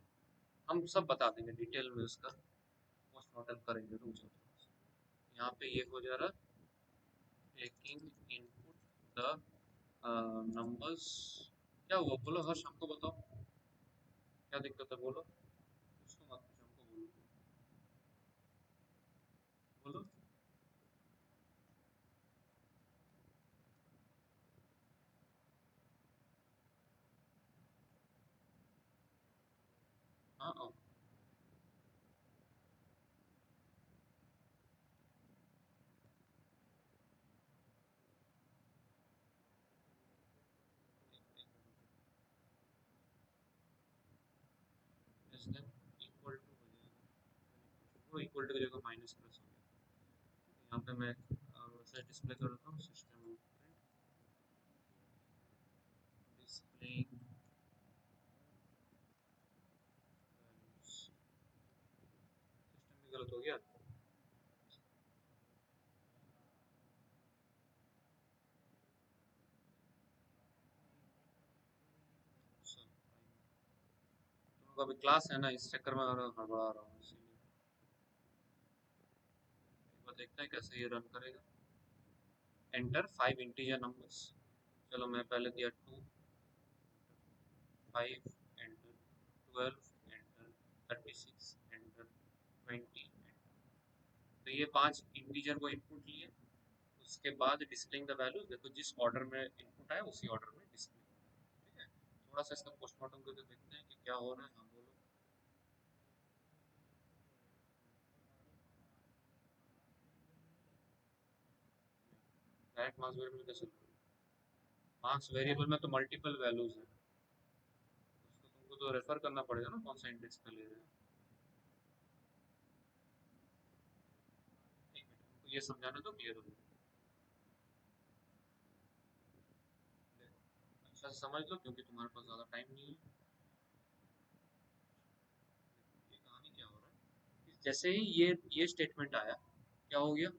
हम सब बता देंगे डिटेल में, उसका पोस्टमार्टम करेंगे, रुक जाओ थोड़ा सा। यहाँ पे ये हो जा रहा, टेकिंग इनपुट द नंबर्स, क्या हुआ बोलो हर्ष, हमको बताओ क्या दिक्कत है, बोलो, उसको मत पूछो, हमको बोलो, बोलो। हाँ हाँ, लेस देन इक्वल टू हो जाएगा, वो इक्वल टू की जगह माइनस प्लस हो गया। यहाँ पे मैं वैसे डिस्प्ले कर देता हूँ, सिस्टम डिस्प्ले सिस्टम भी गलत हो गया। तुम लोग अभी क्लास है ना, इस चक्कर में हड़बड़ा रहा हूँ, इसीलिए एक बार देखते हैं कैसे ये रन करेगा। एंटर 5 इंटीजर नंबर्स, चलो मैं पहले दिया 2, 5 एंटर, 12 एंटर, 36 एंटर, 20 एंटर। तो ये 5 इंटीजर को इनपुट लिए। उसके बाद डिस्प्लेइंग द वैल्यूज, देखो जिस ऑर्डर में इनपुट आया उसी ऑर्डर में डिस्प्ले, ठीक है। थोड़ा सा इसका पोस्टमार्टम करके देखते हैं कि क्या हो रहा है। हाँ बोलो। डायरेक्ट मार्क्स वेरिएबल कैसे, मार्क्स वेरिएबल में तो मल्टीपल वैल्यूज है, उसको तुमको तो रेफर करना पड़ेगा ना कौन सा इंडेक्स पे ले रहे हैं। एक मिनट, तुमको ये समझाना तो क्लियर हो जाए, अच्छा से समझ लो क्योंकि तुम्हारे पास ज़्यादा टाइम नहीं है। ये कहानी क्या हो रहा है, जैसे ही ये स्टेटमेंट आया, क्या हो गया,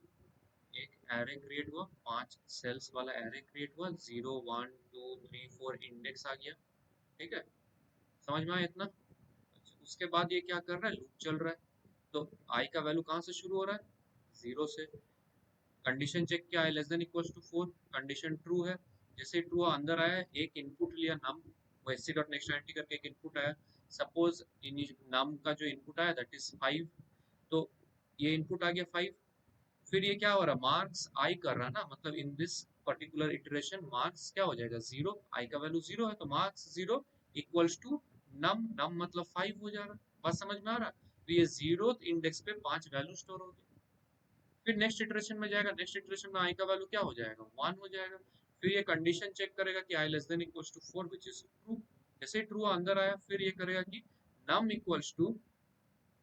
एक एरे क्रिएट हुआ, 5 सेल्स वाला एरे क्रिएट हुआ, 0 1 2 3 4 इंडेक्स आ गया, ठीक है। समझ में आया इतना। अच्छा, उसके बाद ये क्या कर रहा है, लूप चल रहा है। तो आई का वैल्यू कहाँ से शुरू हो रहा है, 0 से। कंडीशन चेक क्या है, less than equals to 4, condition true है। जैसे ट्रू अंदर आया, एक इनपुट लिया नम, वो एससी डॉट नेक्स्ट आईडी करके एक इनपुट आया। सपोज नम का जो इनपुट आया दैट इज 5, तो ये इनपुट आ गया 5। फिर ये क्या हो रहा है, मार्क्स आई कर रहा है ना, मतलब इन दिस पर्टिकुलर इटरेशन मार्क्स क्या हो जाएगा, 0, आई का वैल्यू 0 है तो मार्क्स 0 इक्वल्स टू नम, नम मतलब 5 हो जा रहा है। बात समझ में आ रहा है। तो ये 0th इंडेक्स पे 5 वैल्यू स्टोर हो गई। फिर नेक्स्ट इटरेशन में जाएगा, नेक्स्ट इटरेशन में आई का वैल्यू क्या हो जाएगा, 1 हो जाएगा। फिर ये कंडीशन चेक करेगा कि I less than equals to 4 which is true. जैसे ट्रू अंदर आया, फिर ये करेगा कि num equals to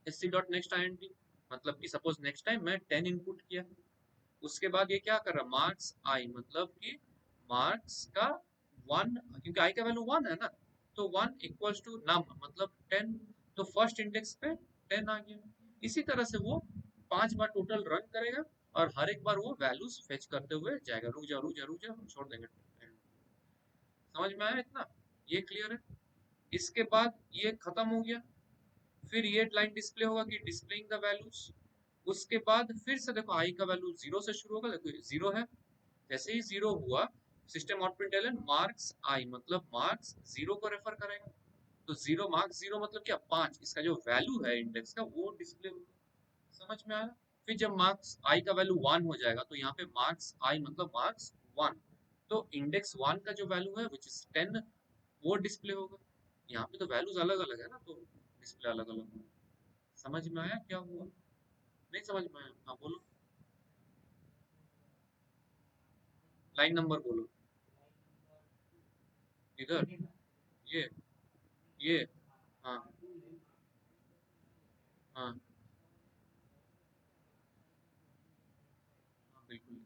SC dot next INT, मतलब कि सपोज नेक्स्ट टाइम मैं 10 इनपुट किया, उसके बाद ये क्या कर रहा, मार्क्स आई मतलब कि मार्क्स का 1, क्योंकि आई का वैल्यू 1 है ना, तो 1 इक्वल्स टू नम मतलब 10, तो फर्स्ट इंडेक्स पे 10 आ गया। इसी तरह से वो 5 बार टोटल रन करेगा और हर एक बार वो वैल्यूज फेच करते हुए जाएगा। रुक जा रुक जा रुक जा, हम छोड़ देंगे, समझ में आया इतना, ये क्लियर है। इसके बाद ये खत्म हो गया, फिर ये लाइन डिस्प्ले होगा कि डिस्प्लेइंग द वैल्यूज। उसके बाद फिर से देखो आई का वैल्यू जीरो से शुरू होगा, देखो जीरो है, जैसे ही जीरो हुआ system output Elon marks I, मतलब मार्क्स जीरो को रेफर करेगा। तो जीरो मार्क्स जीरो मतलब क्या, 5, इसका जो वैल्यू है इंडेक्स का वो डिस्प्ले होगा। समझ में आया? फिर जब मार्क्स आई का वैल्यू 1 हो जाएगा तो यहाँ पे मार्क्स आई मतलब मार्क्स 1, तो इंडेक्स 1 का जो वैल्यू है विच इज 10 वो डिस्प्ले होगा। यहाँ पे तो वैल्यूज अलग अलग है ना, तो डिस्प्ले अलग अलग होगा। समझ में आया क्या हुआ? नहीं समझ में आया? हाँ बोलो, लाइन नंबर बोलो। इधर, ये हाँ हाँ हाँ बिल्कुल।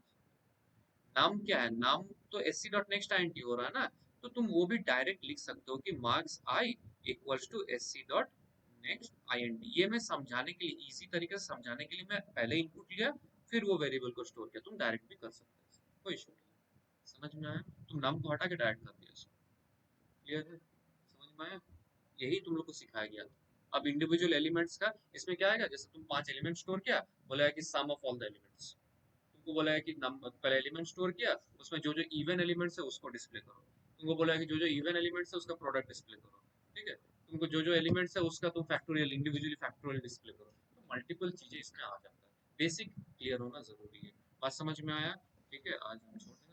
नाम क्या है, नाम तो S C dot next I हो रहा है ना, तो तुम वो भी डायरेक्ट लिख सकते हो कि marks I equals to S C dot next I N T. ये मैं समझाने के लिए, इजी तरीके से समझाने के लिए मैं पहले इनपुट लिया फिर वो वेरिएबल को स्टोर किया, तुम डायरेक्ट भी कर सकते हो, कोई इशू नहीं। समझ में आया? तुम नाम को हटा के डायरेक्ट कर दिया, क्लियर है? समझ में आया? यही तुम लोग को सिखाया गया था। अब इंडिविजुअल एलिमेंट्स का इसमें क्या आएगा, जैसे तुम 5 एलिमेंट स्टोर किया, बोला है कि सम ऑफ ऑल द एलिमेंट्स। तुमको बोला है कि नंबर पहले एलिमेंट स्टोर किया, उसमें जो जो इवन एलिमेंट्स है उसको डिस्प्ले करो। तुमको बोला है कि जो जो इवन एलिमेंट्स है उसका प्रोडक्ट डिस्प्ले करो। ठीक है, तुमको जो जो एलिमेंट्स है उसका तुम फैक्टोरियल इंडिविजुअली फैक्टोरियल डिस्प्ले करो। तो मल्टीपल चीजें इसमें आ जाता है। बेसिक क्लियर होना जरूरी है। बात समझ में आया? ठीक है, आज हम छोड़